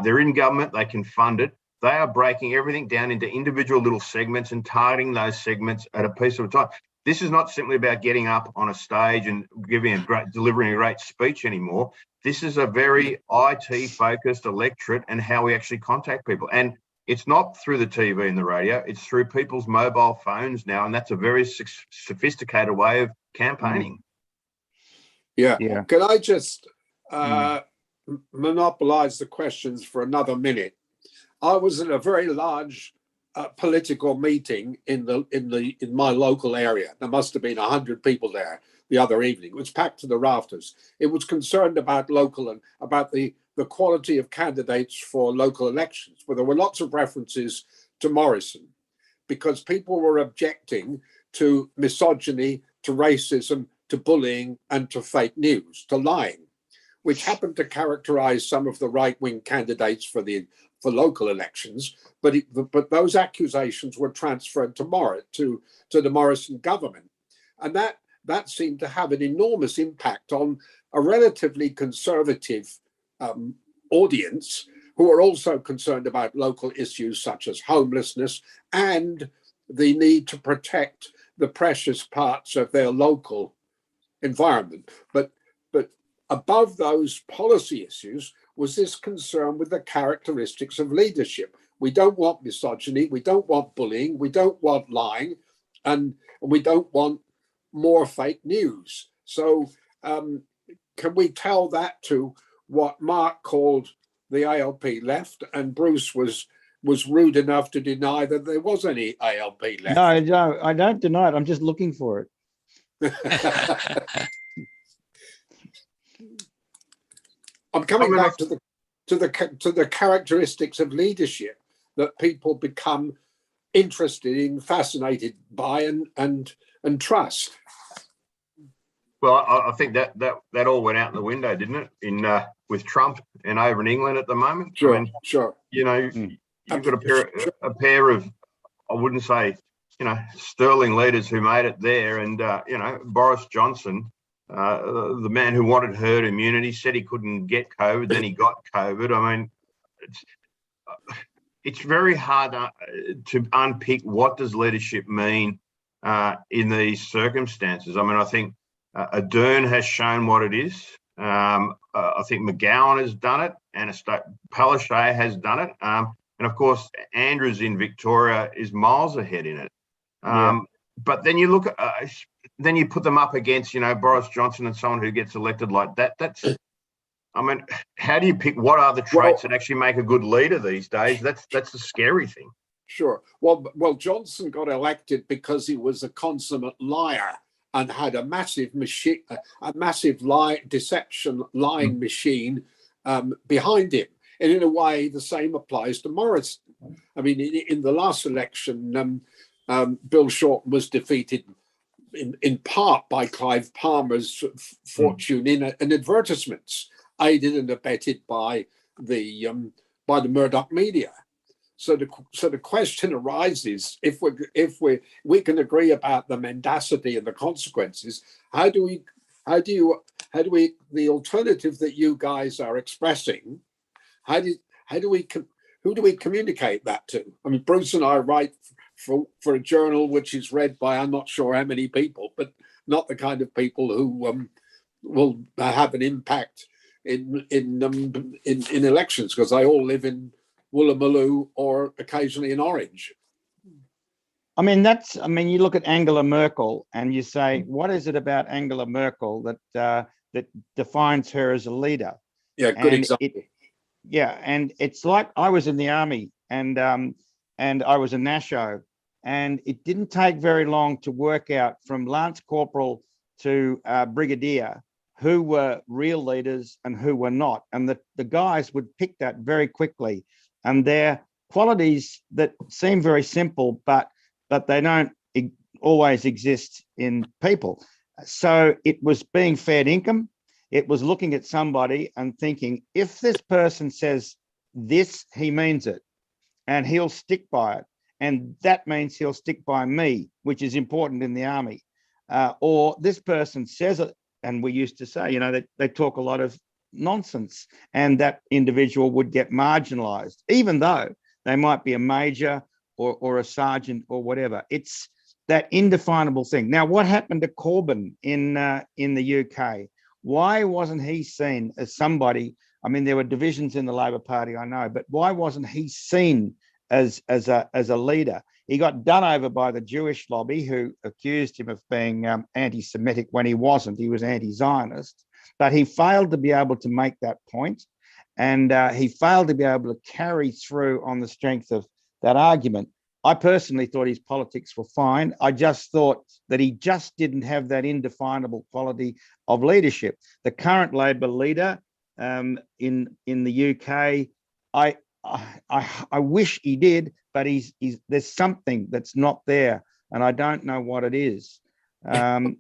Speaker 5: They're in government, they can fund it. They are breaking everything down into individual little segments and targeting those segments at a piece of time. This is not simply about getting up on a stage and delivering a great speech anymore. This is a very IT-focused electorate and how we actually contact people. And it's not through the TV and the radio, it's through people's mobile phones now, and that's a very sophisticated way of campaigning.
Speaker 3: Yeah.
Speaker 4: Yeah.
Speaker 3: Can I just monopolize the questions for another minute? I was in a very large political meeting in my local area. There must have been 100 people there the other evening. It was packed to the rafters. It was concerned about local and about the quality of candidates for local elections, where there were lots of references to Morrison because people were objecting to misogyny, to racism, to bullying, and to fake news, to lying, which happened to characterize some of the right-wing candidates for local elections. But those accusations were transferred to the Morrison government, and that seemed to have an enormous impact on a relatively conservative audience who are also concerned about local issues such as homelessness and the need to protect the precious parts of their local environment. But above those policy issues was this concern with the characteristics of leadership. We don't want misogyny, we don't want bullying, we don't want lying, and we don't want more fake news. So can we tell that to what Mark called the ALP left, and Bruce was rude enough to deny that there was any ALP left?
Speaker 4: No, I don't deny it. I'm just looking for it.
Speaker 3: I'm coming back to the characteristics of leadership that people become interested in, fascinated by, and trust.
Speaker 5: Well, I think that all went out the window, didn't it? With Trump and over in England at the moment.
Speaker 3: Sure,
Speaker 5: I mean,
Speaker 3: sure.
Speaker 5: You know, you've got a pair of, I wouldn't say, sterling leaders who made it there, and Boris Johnson, the man who wanted herd immunity, said he couldn't get COVID, then he got COVID. I mean, it's very hard to unpick what does leadership mean in these circumstances. I mean, I think Ardern has shown what it is. I think McGowan has done it, and Palaszczuk has done it. And of course, Andrews in Victoria is miles ahead in it. But then you look at, then you put them up against, Boris Johnson and someone who gets elected like that. I mean, how do you pick what are the traits that actually make a good leader these days? That's the scary thing.
Speaker 3: Sure. Well, Johnson got elected because he was a consummate liar and had a massive machine, deception lying machine behind him. And in a way, the same applies to Morrison. I mean, in the last election, Bill Shorten was defeated in part by Clive Palmer's fortune in advertisements, aided and abetted by the Murdoch media. So the question arises: if we can agree about the mendacity and the consequences, how do we the alternative that you guys are expressing? Who do we communicate that to? I mean, Bruce and I write for a journal which is read by I'm not sure how many people, but not the kind of people who will have an impact in elections, because they all live in Woolloomooloo or occasionally in Orange.
Speaker 4: I mean, you look at Angela Merkel and you say, what is it about Angela Merkel that defines her as a leader?
Speaker 3: Yeah, good
Speaker 4: And
Speaker 3: example.
Speaker 4: Yeah, and it's like I was in the army, and I was a Nasho, and it didn't take very long to work out from Lance Corporal to Brigadier who were real leaders and who were not. And the guys would pick that very quickly. And they're qualities that seem very simple, but they don't always exist in people. So it was being fed income. It was looking at somebody and thinking, if this person says this, he means it, and he'll stick by it. And that means he'll stick by me, which is important in the army. Or this person says it, and we used to say, they talk a lot of nonsense, and that individual would get marginalized, even though they might be a major or a sergeant or whatever. It's that indefinable thing. Now, what happened to Corbyn in the UK? Why wasn't he seen as somebody? I mean, there were divisions in the Labor Party, I know, but why wasn't he seen as a leader? He got done over by the Jewish lobby, who accused him of being anti-Semitic when he wasn't. He was anti-Zionist, but he failed to be able to make that point, and he failed to be able to carry through on the strength of that argument. I personally thought his politics were fine. I just thought that he just didn't have that indefinable quality of leadership. The current Labor leader in the UK, I wish he did, but there's something that's not there, and I don't know what it is.
Speaker 3: Yeah,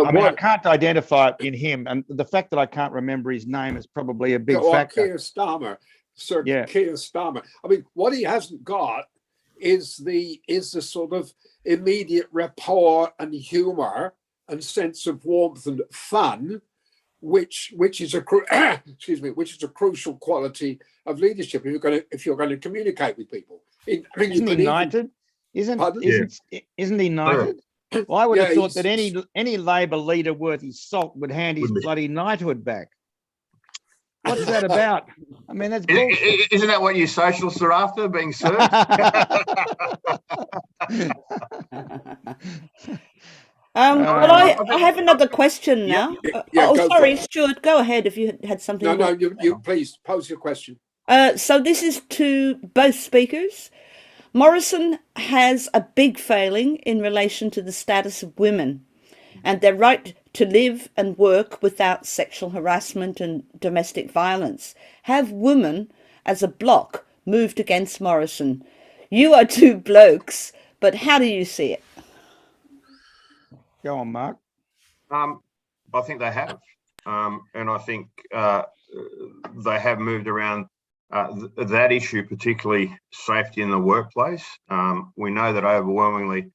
Speaker 4: I can't identify it in him, and the fact that I can't remember his name is probably a big factor.
Speaker 3: Keir Starmer, Sir Keir Starmer. I mean, what he hasn't got is the sort of immediate rapport and humour and sense of warmth and fun, which is a crucial quality of leadership if you're going to communicate with people.
Speaker 4: Isn't he knighted? Isn't he knighted? Well, I would have thought that any Labor leader worth his salt would hand his bloody knighthood back. What's that about? I mean, that's bullshit.
Speaker 5: Isn't that what you socialists are after, being served?
Speaker 1: Well, I have another question now. Sorry, Stuart, go ahead if you had something.
Speaker 3: No, you please pose your question.
Speaker 1: So this is to both speakers. Morrison has a big failing in relation to the status of women and their right to live and work without sexual harassment and domestic violence. Have women as a bloc moved against Morrison? You are two blokes, but how do you see it?
Speaker 4: Go on, Mark.
Speaker 5: I think they have. And I think they have moved around that issue, particularly safety in the workplace. We know that overwhelmingly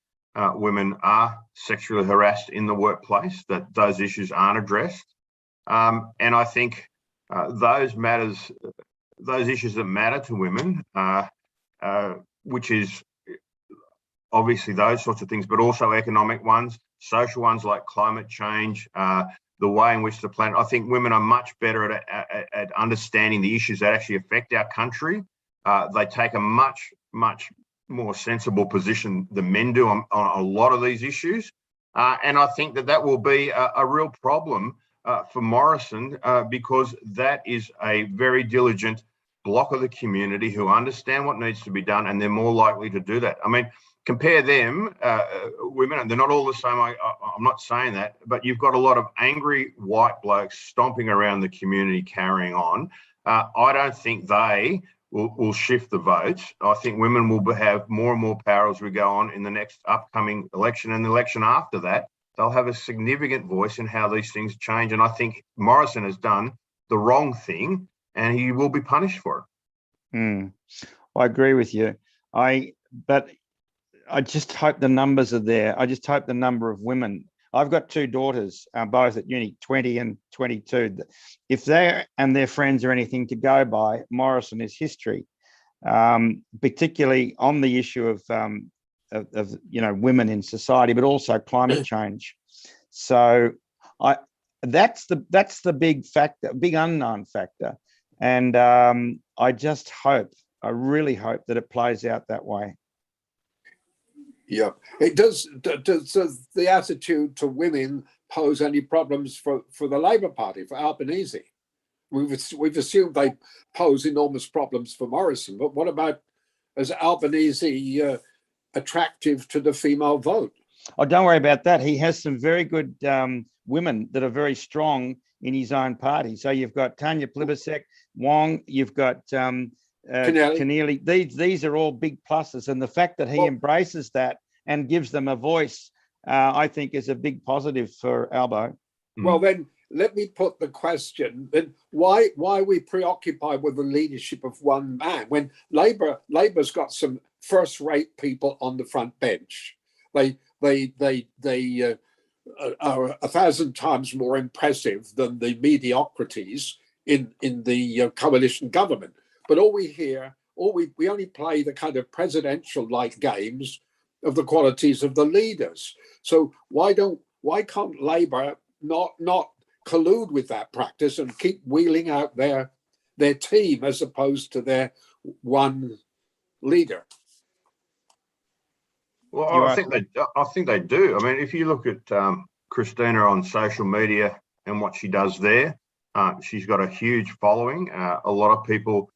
Speaker 5: women are sexually harassed in the workplace, that those issues aren't addressed. And I think those issues that matter to women, which is obviously those sorts of things, but also economic ones, social ones like climate change, the way in which the planet, I think women are much better at understanding the issues that actually affect our country. They take a much more sensible position than men do on a lot of these issues. And I think that will be a real problem for Morrison, because that is a very diligent block of the community who understand what needs to be done, and they're more likely to do that. I mean, compare them, women, and they're not all the same. I'm not saying that, but you've got a lot of angry white blokes stomping around the community carrying on. I don't think they will shift the votes. I think women will have more and more power as we go on in the next upcoming election and the election after that. They'll have a significant voice in how these things change. And I think Morrison has done the wrong thing and he will be punished for it.
Speaker 4: I agree with you. But I just hope the numbers are there. I just hope the number of women. I've got two daughters, both at uni, 20 and 22. If they and their friends are anything to go by, Morrison is history, particularly on the issue of women in society, but also climate change. So that's the big factor, big unknown factor, and I really hope that it plays out that way.
Speaker 3: Yeah, it does. Does the attitude to women pose any problems for the Labour Party, for Albanese? we've assumed they pose enormous problems for Morrison, but what about, is Albanese attractive to the female vote?
Speaker 4: Oh, don't worry about that. He has some very good women that are very strong in his own party. So you've got Tanya Plibersek, Wong, you've got Keneally. These are all big pluses. And the fact that he embraces that and gives them a voice, I think is a big positive for Albo.
Speaker 3: Well, then let me put the question, then why are we preoccupied with the leadership of one man when Labour's got some first-rate people on the front bench? They are 1,000 times more impressive than the mediocrities in the coalition government. But all we hear, we only play the kind of presidential-like games of the qualities of the leaders. So why can't Labour not collude with that practice and keep wheeling out their team as opposed to their one leader?
Speaker 5: Well, I think they do. I mean, if you look at Christina on social media and what she does there, she's got a huge following. A lot of people,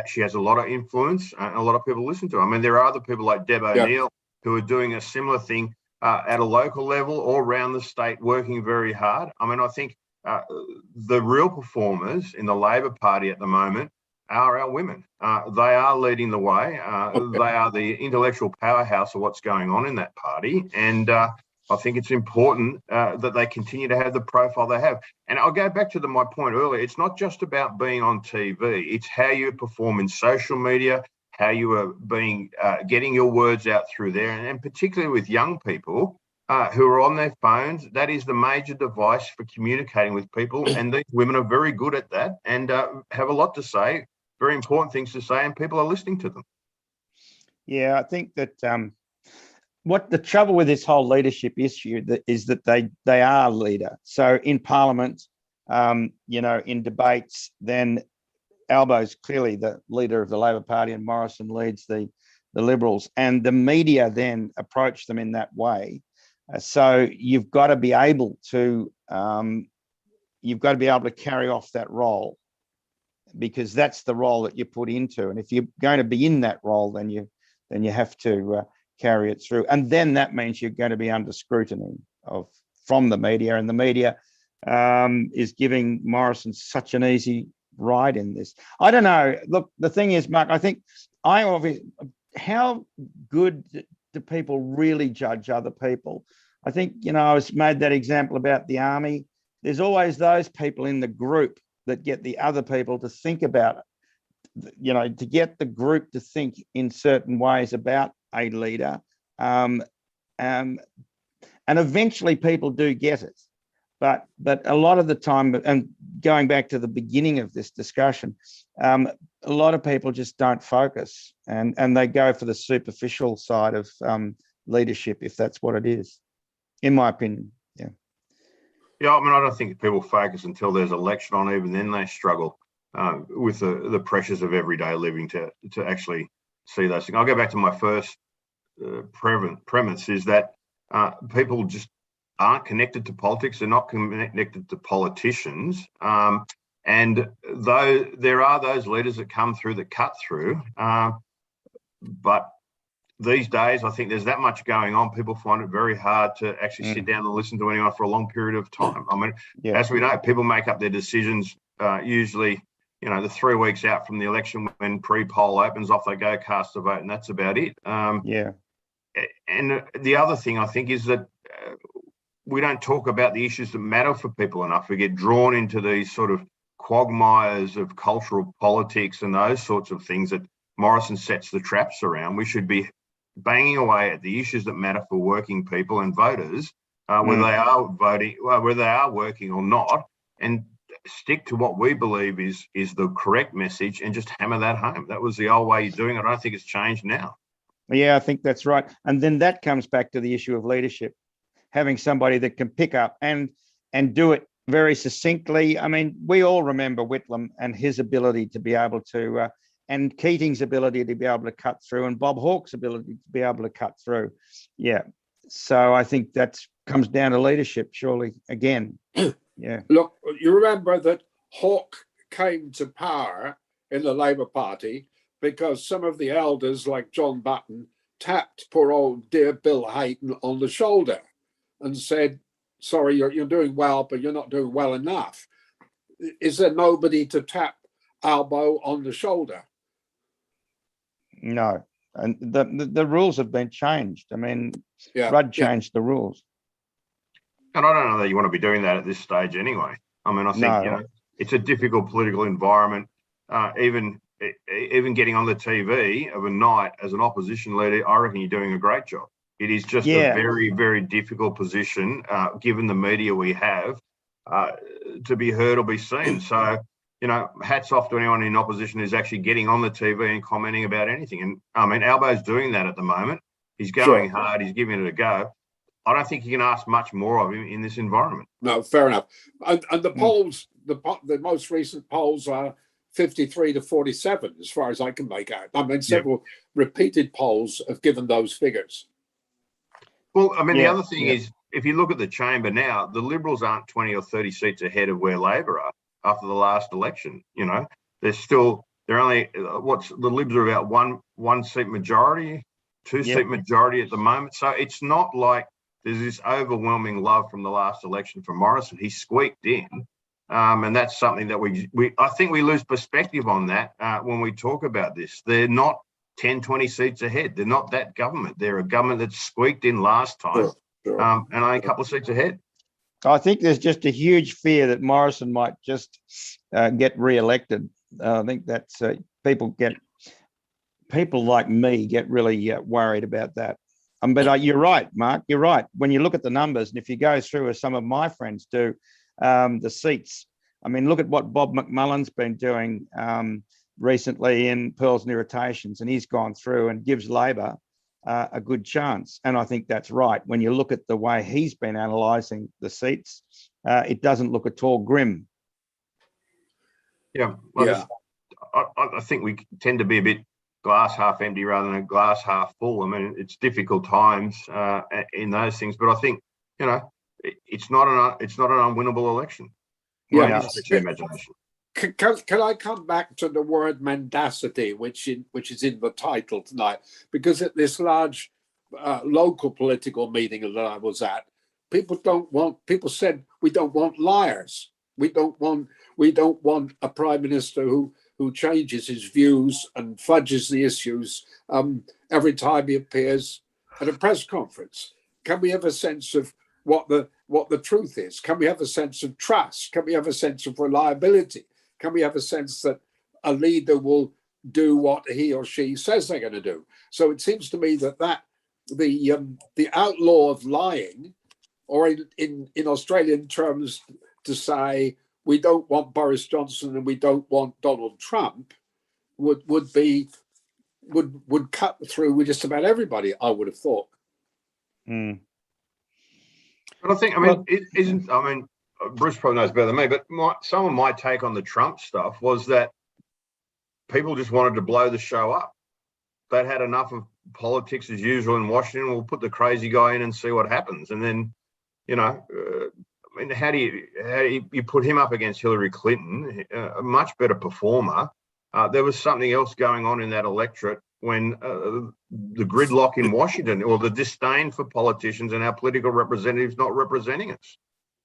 Speaker 5: she has a lot of influence, and a lot of people listen to her. I mean, there are other people like Deb O'Neill who are doing a similar thing at a local level or around the state, working very hard. I mean, I think the real performers in the Labor Party at the moment are our women. They are leading the way. They are the intellectual powerhouse of what's going on in that party. And I think it's important that they continue to have the profile they have. And I'll go back to my point earlier. It's not just about being on TV. It's how you perform in social media, how you are getting your words out through there. And particularly with young people who are on their phones, that is the major device for communicating with people. And these women are very good at that and have a lot to say, very important things to say, and people are listening to them.
Speaker 4: Yeah, I think that what the trouble with this whole leadership issue is that they are leader. So in Parliament, in debates, then Albo's clearly the leader of the Labor Party and Morrison leads the Liberals, and the media then approach them in that way. So you've got to be able to carry off that role, because that's the role that you put into. And if you're going to be in that role, then you have to carry it through. And then that means you're going to be under scrutiny from the media, and the media is giving Morrison such an easy ride in this. I don't know. Look, the thing is, Mark, I think how good do people really judge other people? I think, I was made that example about the army. There's always those people in the group that get the other people to think about it, to get the group to think in certain ways about a leader. And eventually people do get it. But a lot of the time, and going back to the beginning of this discussion, a lot of people just don't focus and they go for the superficial side of leadership, if that's what it is, in my opinion. Yeah.
Speaker 5: Yeah, I mean, I don't think people focus until there's election on. Even then they struggle with the pressures of everyday living to actually see those things. I'll go back to my first premise is that people just aren't connected to politics. They're not connected to politicians. And though there are those leaders that come through, that cut through, but these days, I think there's that much going on. People find it very hard to actually sit down and listen to anyone for a long period of time. I mean, as we know, people make up their decisions usually, the 3 weeks out from the election when pre-poll opens, off they go, cast a vote, and that's about it. And the other thing I think is that we don't talk about the issues that matter for people enough. We get drawn into these sort of quagmires of cultural politics and those sorts of things that Morrison sets the traps around. We should be banging away at the issues that matter for working people and voters, whether they are voting, whether they are working or not, and stick to what we believe is the correct message and just hammer that home. That was the old way of doing it. I don't think it's changed now.
Speaker 4: Yeah, I think that's right. And then that comes back to the issue of leadership, having somebody that can pick up and do it very succinctly. I mean, we all remember Whitlam and his ability to be able to, and Keating's ability to be able to cut through, and Bob Hawke's ability to be able to cut through. Yeah. So I think that comes down to leadership, surely, again. Yeah.
Speaker 3: Look, you remember that Hawke came to power in the Labour Party because some of the elders, like John Button, tapped poor old dear Bill Hayton on the shoulder and said, sorry, you're doing well, but you're not doing well enough. Is there nobody to tap Albo on the shoulder?
Speaker 4: No. And the rules have been changed. I mean,
Speaker 3: Yeah,
Speaker 4: Rudd changed the rules.
Speaker 5: And I don't know that you want to be doing that at this stage anyway. I mean, I think
Speaker 4: No.
Speaker 5: you know, it's a difficult political environment. Even getting on the TV of a night as an opposition leader, I reckon you're doing a great job. It is just a very, very difficult position, given the media we have, to be heard or be seen. So, you know, hats off to anyone in opposition who's actually getting on the TV and commenting about anything. And I mean, Albo's doing that at the moment. He's going hard. He's giving it a go. I don't think you can ask much more of him in this environment.
Speaker 3: No, fair enough. And the polls, the most recent polls are 53 to 47, as far as I can make out. I mean, several repeated polls have given those figures.
Speaker 5: Well, I mean, the other thing is, if you look at the chamber now, the Liberals aren't 20 or 30 seats ahead of where Labor are after the last election. You know, they're only, the Libs are about one seat majority, two-seat majority at the moment. So it's not like there's this overwhelming love from the last election for Morrison. He squeaked in. And that's something that I think we lose perspective on that when we talk about this. They're not 10, 20 seats ahead. They're not that government. They're a government that squeaked in last time and only a couple of seats ahead.
Speaker 4: I think there's just a huge fear that Morrison might just get re-elected. I think that's people like me get really worried about that. But you're right, Mark. You're right. When you look at the numbers, and if you go through as some of my friends do, the seats. I mean, look at what Bob McMullen's been doing recently in Pearls and Irritations, and he's gone through and gives Labor a good chance. And I think that's right. When you look at the way he's been analysing the seats, it doesn't look at all grim.
Speaker 5: Yeah. I think we tend to be a bit glass half empty rather than a glass half full. I mean, it's difficult times in those things, but I think, you know, it's not an unwinnable election. Imagination.
Speaker 3: Can I come back to the word mendacity, which is in the title tonight? Because at this large local political meeting that I was at, people said we don't want liars. We don't want a prime minister who changes his views and fudges the issues every time he appears at a press conference. Can we have a sense of what the truth is? Can we have a sense of trust? Can we have a sense of reliability? Can we have a sense that a leader will do what he or she says they're going to do? So it seems to me that the outlaw of lying, or in Australian terms, to say we don't want Boris Johnson and we don't want Donald Trump, would cut through with just about everybody, I would have thought.
Speaker 4: Mm.
Speaker 5: But I think, Bruce probably knows better than me, but some of my take on the Trump stuff was that people just wanted to blow the show up. They'd had enough of politics as usual in Washington. We'll put the crazy guy in and see what happens. And then, you know, how do you put him up against Hillary Clinton, a much better performer? There was something else going on in that electorate when the gridlock in Washington, or the disdain for politicians and our political representatives not representing us,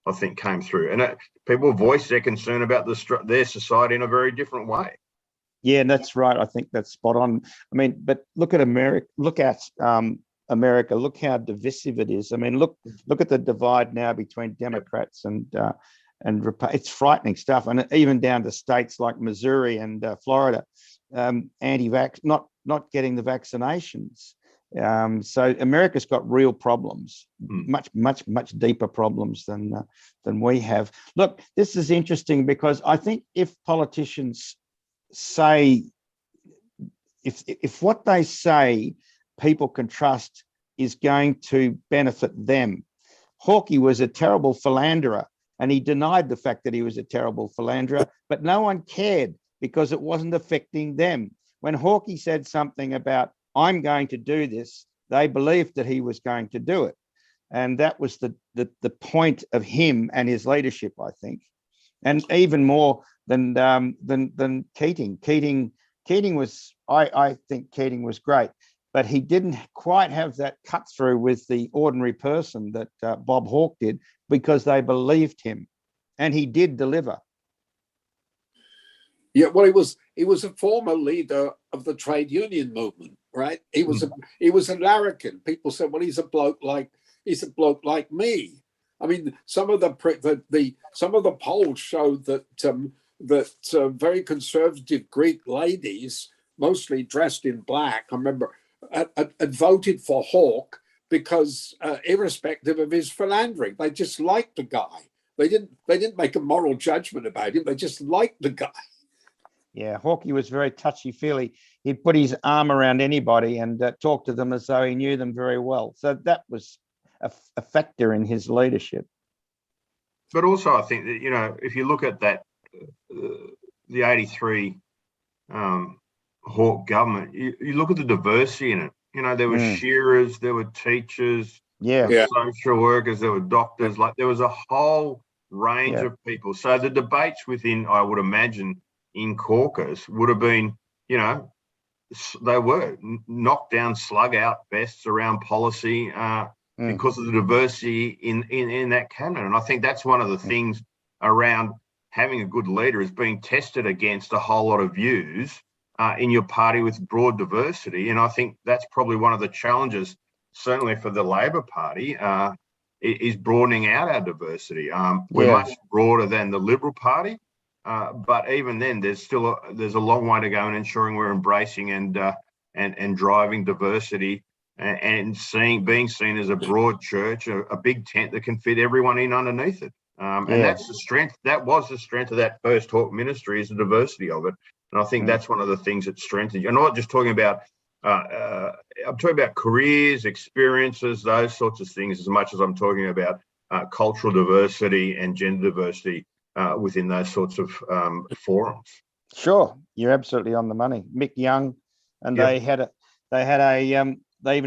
Speaker 5: I think, came through. And people voiced their concern about their society in a very different way.
Speaker 4: Yeah, that's right. I think that's spot on. I mean, but look at America. Look how divisive it is. I mean, look at the divide now between Democrats and it's frightening stuff. And even down to states like Missouri and Florida, anti-vax, not getting the vaccinations. So America's got real problems, much deeper problems than we have. Look, this is interesting because I think if politicians say, if what they say people can trust is going to benefit them. Hawke was a terrible philanderer, and he denied the fact that he was a terrible philanderer, but no one cared because it wasn't affecting them. When Hawke said something about, I'm going to do this, they believed that he was going to do it. And that was the point of him and his leadership, I think. And even more, than Keating. Keating was, I think Keating was great, but he didn't quite have that cut through with the ordinary person that Bob Hawke did, because they believed him, and he did deliver.
Speaker 3: Yeah, well, he was a former leader of the trade union movement, right? He was a larrikin. People said, well, he's a bloke like me. I mean, some of the polls showed that very conservative Greek ladies, mostly dressed in black, I remember, had voted for Hawke because, irrespective of his philandering, they just liked the guy. They didn't make a moral judgment about him. They just liked the guy.
Speaker 4: Yeah, Hawkey was very touchy-feely. He'd put his arm around anybody and talk to them as though he knew them very well. So that was a factor in his leadership.
Speaker 5: But also, I think that, you know, if you look at that, the 83 Hawke government, you look at the diversity in it. You know, there were shearers, there were teachers, there were social workers, there were doctors. Like, there was a whole range of people. So the debates within, I would imagine, in caucus would have been, you know, they were knocked down, slug out vests around policy because of the diversity in that cabinet. And I think that's one of the things around having a good leader, is being tested against a whole lot of views in your party with broad diversity. And I think that's probably one of the challenges, certainly for the Labor Party, is broadening out our diversity. We're much broader than the Liberal Party. But even then, there's a long way to go in ensuring we're embracing and driving diversity and being seen as a broad church, a big tent that can fit everyone in underneath it. And that's the strength. That was the strength of that first Hawke ministry, is the diversity of it. And I think that's one of the things that strengthens you. I'm not just talking about. I'm talking about careers, experiences, those sorts of things, as much as I'm talking about cultural diversity and gender diversity. Within those sorts of forums.
Speaker 4: Sure, you're absolutely on the money. Mick Young, and they even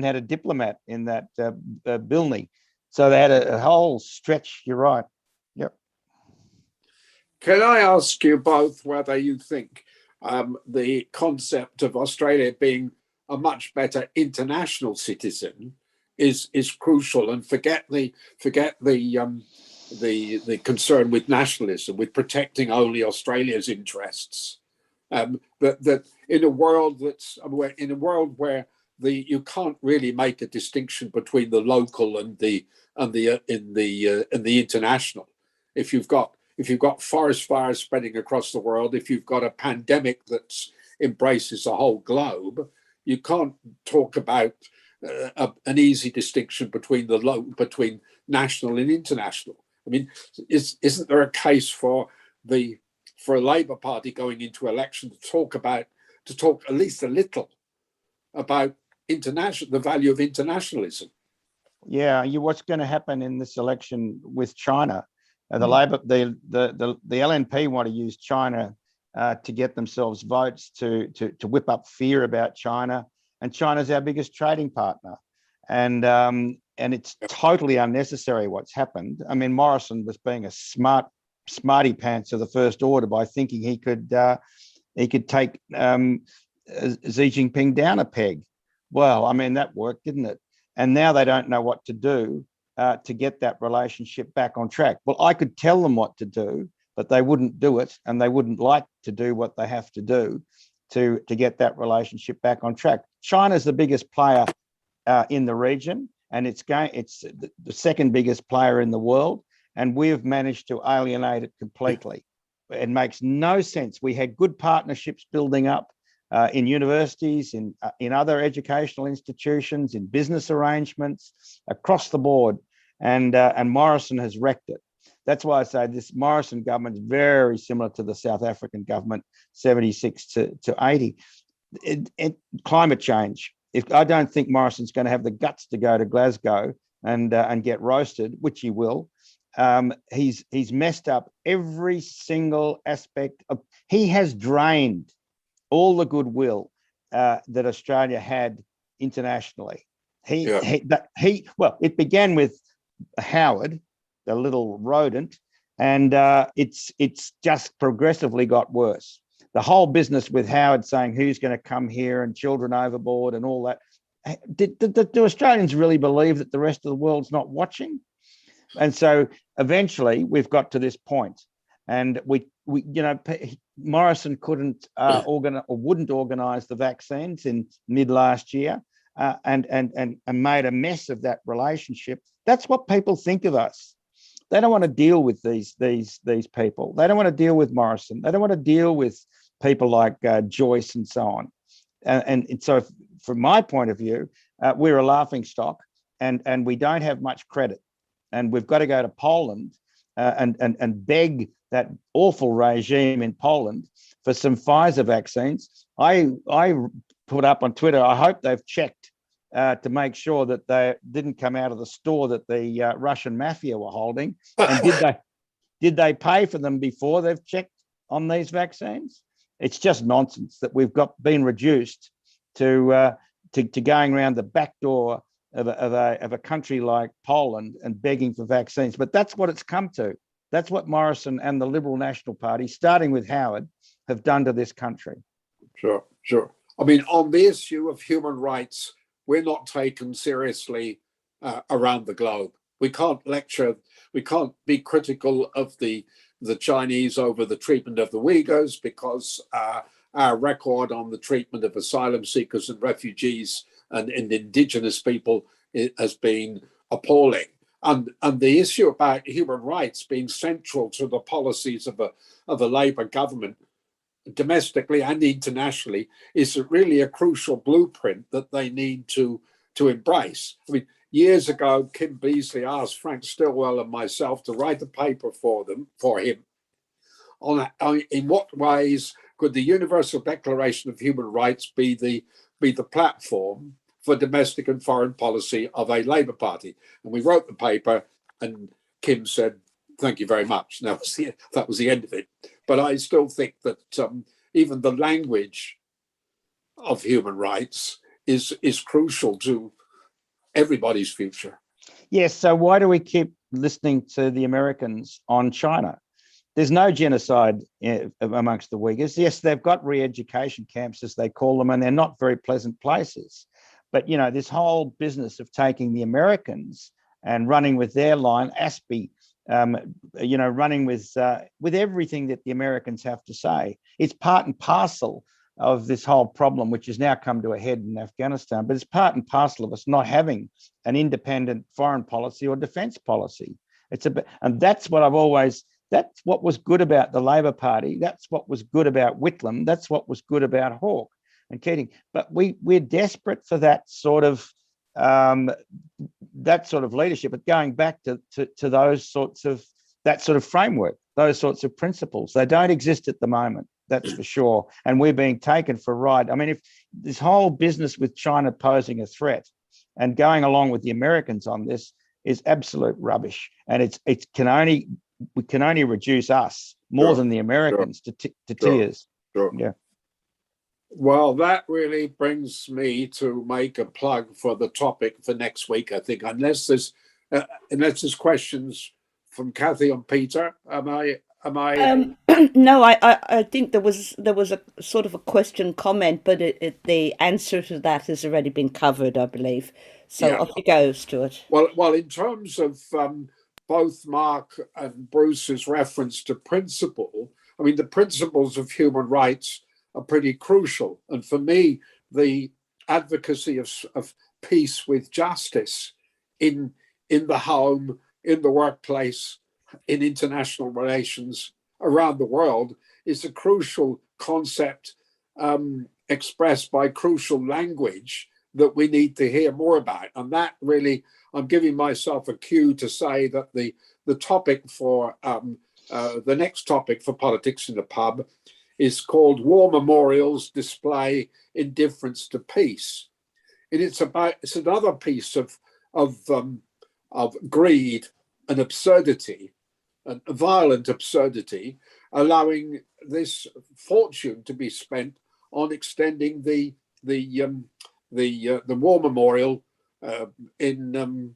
Speaker 4: had a diplomat in that Bilney, so they had a whole stretch. You're right. Yep.
Speaker 3: Can I ask you both whether you think the concept of Australia being a much better international citizen is crucial, and forget the concern with nationalism, with protecting only Australia's interests, that in a world where you can't really make a distinction between the local and the international. If you've got forest fires spreading across the world, if you've got a pandemic that embraces the whole globe, you can't talk about an easy distinction between between national and international. I mean, isn't there a case for a Labor Party going into election to talk at least a little about the value of internationalism?
Speaker 4: Yeah, what's going to happen in this election with China? The Labor, the LNP want to use China to get themselves votes to whip up fear about China, and China's our biggest trading partner, and it's totally unnecessary what's happened. I mean, Morrison was being a smarty pants of the first order by thinking he could take Xi Jinping down a peg. Well, I mean, that worked, didn't it? And now they don't know what to do to get that relationship back on track. Well, I could tell them what to do, but they wouldn't do it, and they wouldn't like to do what they have to do to get that relationship back on track. China's the biggest player in the region, and it's the second biggest player in the world, and we've managed to alienate it completely. It makes no sense. We had good partnerships building up in universities, in other educational institutions, in business arrangements, across the board, and Morrison has wrecked it. That's why I say this Morrison government is very similar to the South African government, 76 to 80. Climate change. I don't think Morrison's going to have the guts to go to Glasgow and get roasted, which he will. He's messed up every single aspect of. He has drained all the goodwill that Australia had internationally. It began with Howard, the little rodent, and it's just progressively got worse. The whole business with Howard saying who's going to come here and children overboard and all that. Do Australians really believe that the rest of the world's not watching? And so eventually we've got to this point, and we Morrison couldn't wouldn't organise the vaccines in mid last year, and made a mess of that relationship. That's what people think of us. They don't want to deal with these people. They don't want to deal with Morrison. They don't want to deal with people like Joyce and so on. And so, from my point of view, we're a laughing stock, and we don't have much credit. And we've got to go to Poland and beg that awful regime in Poland for some Pfizer vaccines. I put up on Twitter, I hope they've checked to make sure that they didn't come out of the store that the Russian mafia were holding. And did they pay for them before they've checked on these vaccines? It's just nonsense that we've been reduced to going around the back door of a country like Poland and begging for vaccines. But that's what it's come to. That's what Morrison and the Liberal National Party, starting with Howard, have done to this country.
Speaker 3: Sure. I mean, on the issue of human rights, we're not taken seriously around the globe. We can't lecture, we can't be critical of the Chinese over the treatment of the Uyghurs, because our record on the treatment of asylum seekers and refugees and indigenous people has been appalling. And the issue about human rights being central to the policies of a Labour government, domestically and internationally, is really a crucial blueprint that they need to embrace. I mean, years ago, Kim Beazley asked Frank Stilwell and myself to write a paper for him on in what ways could the Universal Declaration of Human Rights be the platform for domestic and foreign policy of a Labour Party. And we wrote the paper, and Kim said, "Thank you very much." And that was the end of it. But I still think that even the language of human rights is crucial to everybody's future.
Speaker 4: Yes. So why do we keep listening to the Americans on China? There's no genocide amongst the Uyghurs. Yes, they've got re-education camps, as they call them, and they're not very pleasant places. But, this whole business of taking the Americans and running with their line, Aspie, running with everything that the Americans have to say, it's part and parcel of this whole problem, which has now come to a head in Afghanistan. But it's part and parcel of us not having an independent foreign policy or defence policy. And that's what was good about the Labor Party. That's what was good about Whitlam. That's what was good about Hawke and Keating. But we're desperate for that sort of leadership. But going back to that sort of framework, those sorts of principles, they don't exist at the moment. That's for sure. And we're being taken for a ride. I mean, if this whole business with China posing a threat and going along with the Americans on this is absolute rubbish, and we can only reduce us more than the Americans to tears.
Speaker 3: Sure.
Speaker 4: Yeah.
Speaker 3: Well, that really brings me to make a plug for the topic for next week. I think, unless there's questions from Kathy and Peter, am I?
Speaker 1: No, I think there was a sort of a question comment, but the answer to that has already been covered, I believe. So off you go, Stuart.
Speaker 3: Well, in terms of both Mark and Bruce's reference to principle, I mean, the principles of human rights are pretty crucial. And for me, the advocacy of peace with justice in the home, in the workplace, in international relations around the world is a crucial concept expressed by crucial language that we need to hear more about. And that really, I'm giving myself a cue to say that the topic for the next topic for Politics in the Pub is called War Memorials Display Indifference to Peace. And it's another piece of greed and absurdity, and violent absurdity, allowing this fortune to be spent on extending the war memorial in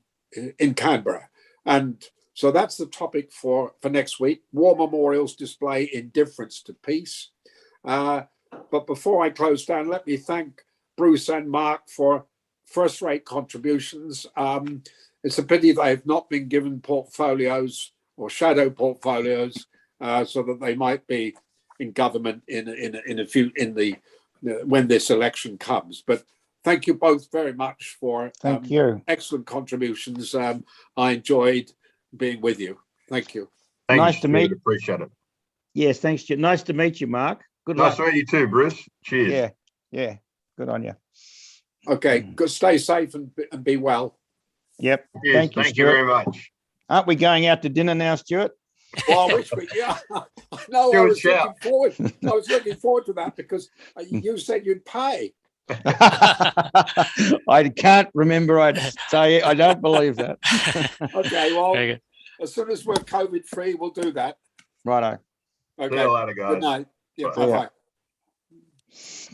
Speaker 3: Canberra. And So that's the topic for next week. War memorials display indifference to peace. But before I close down, let me thank Bruce and Mark for first-rate contributions. It's a pity they've not been given portfolios or shadow portfolios so that they might be in government when this election comes. But thank you both very much for
Speaker 4: Thank you.
Speaker 3: excellent contributions. I enjoyed being with you. Thank you.
Speaker 5: Thank
Speaker 4: Nice
Speaker 5: you,
Speaker 4: to meet-
Speaker 5: Stuart. Appreciate it.
Speaker 4: Yes, thanks, Stu. Nice to meet you, Mark. Good
Speaker 5: Nice
Speaker 4: luck.
Speaker 5: to meet you too, Bruce. Cheers.
Speaker 4: Yeah, yeah. Good on you.
Speaker 3: Okay, good. Stay safe and be well.
Speaker 4: Yep.
Speaker 5: Cheers.
Speaker 4: Thank you,
Speaker 5: Thank you
Speaker 4: Stuart.
Speaker 5: very much.
Speaker 4: Aren't we going out to dinner now, Stuart?
Speaker 3: Well, I wish we, yeah, I know. I was looking forward. I was looking forward to that because you said you'd pay.
Speaker 4: I can't remember. I'd say I don't believe that.
Speaker 3: Okay, well,
Speaker 2: Very good.
Speaker 3: as soon as we're COVID free, we'll do that.
Speaker 4: Righto.
Speaker 5: See
Speaker 3: Okay.
Speaker 5: you later, guys.
Speaker 3: Good night. Yeah,
Speaker 5: Bye.
Speaker 3: bye bye.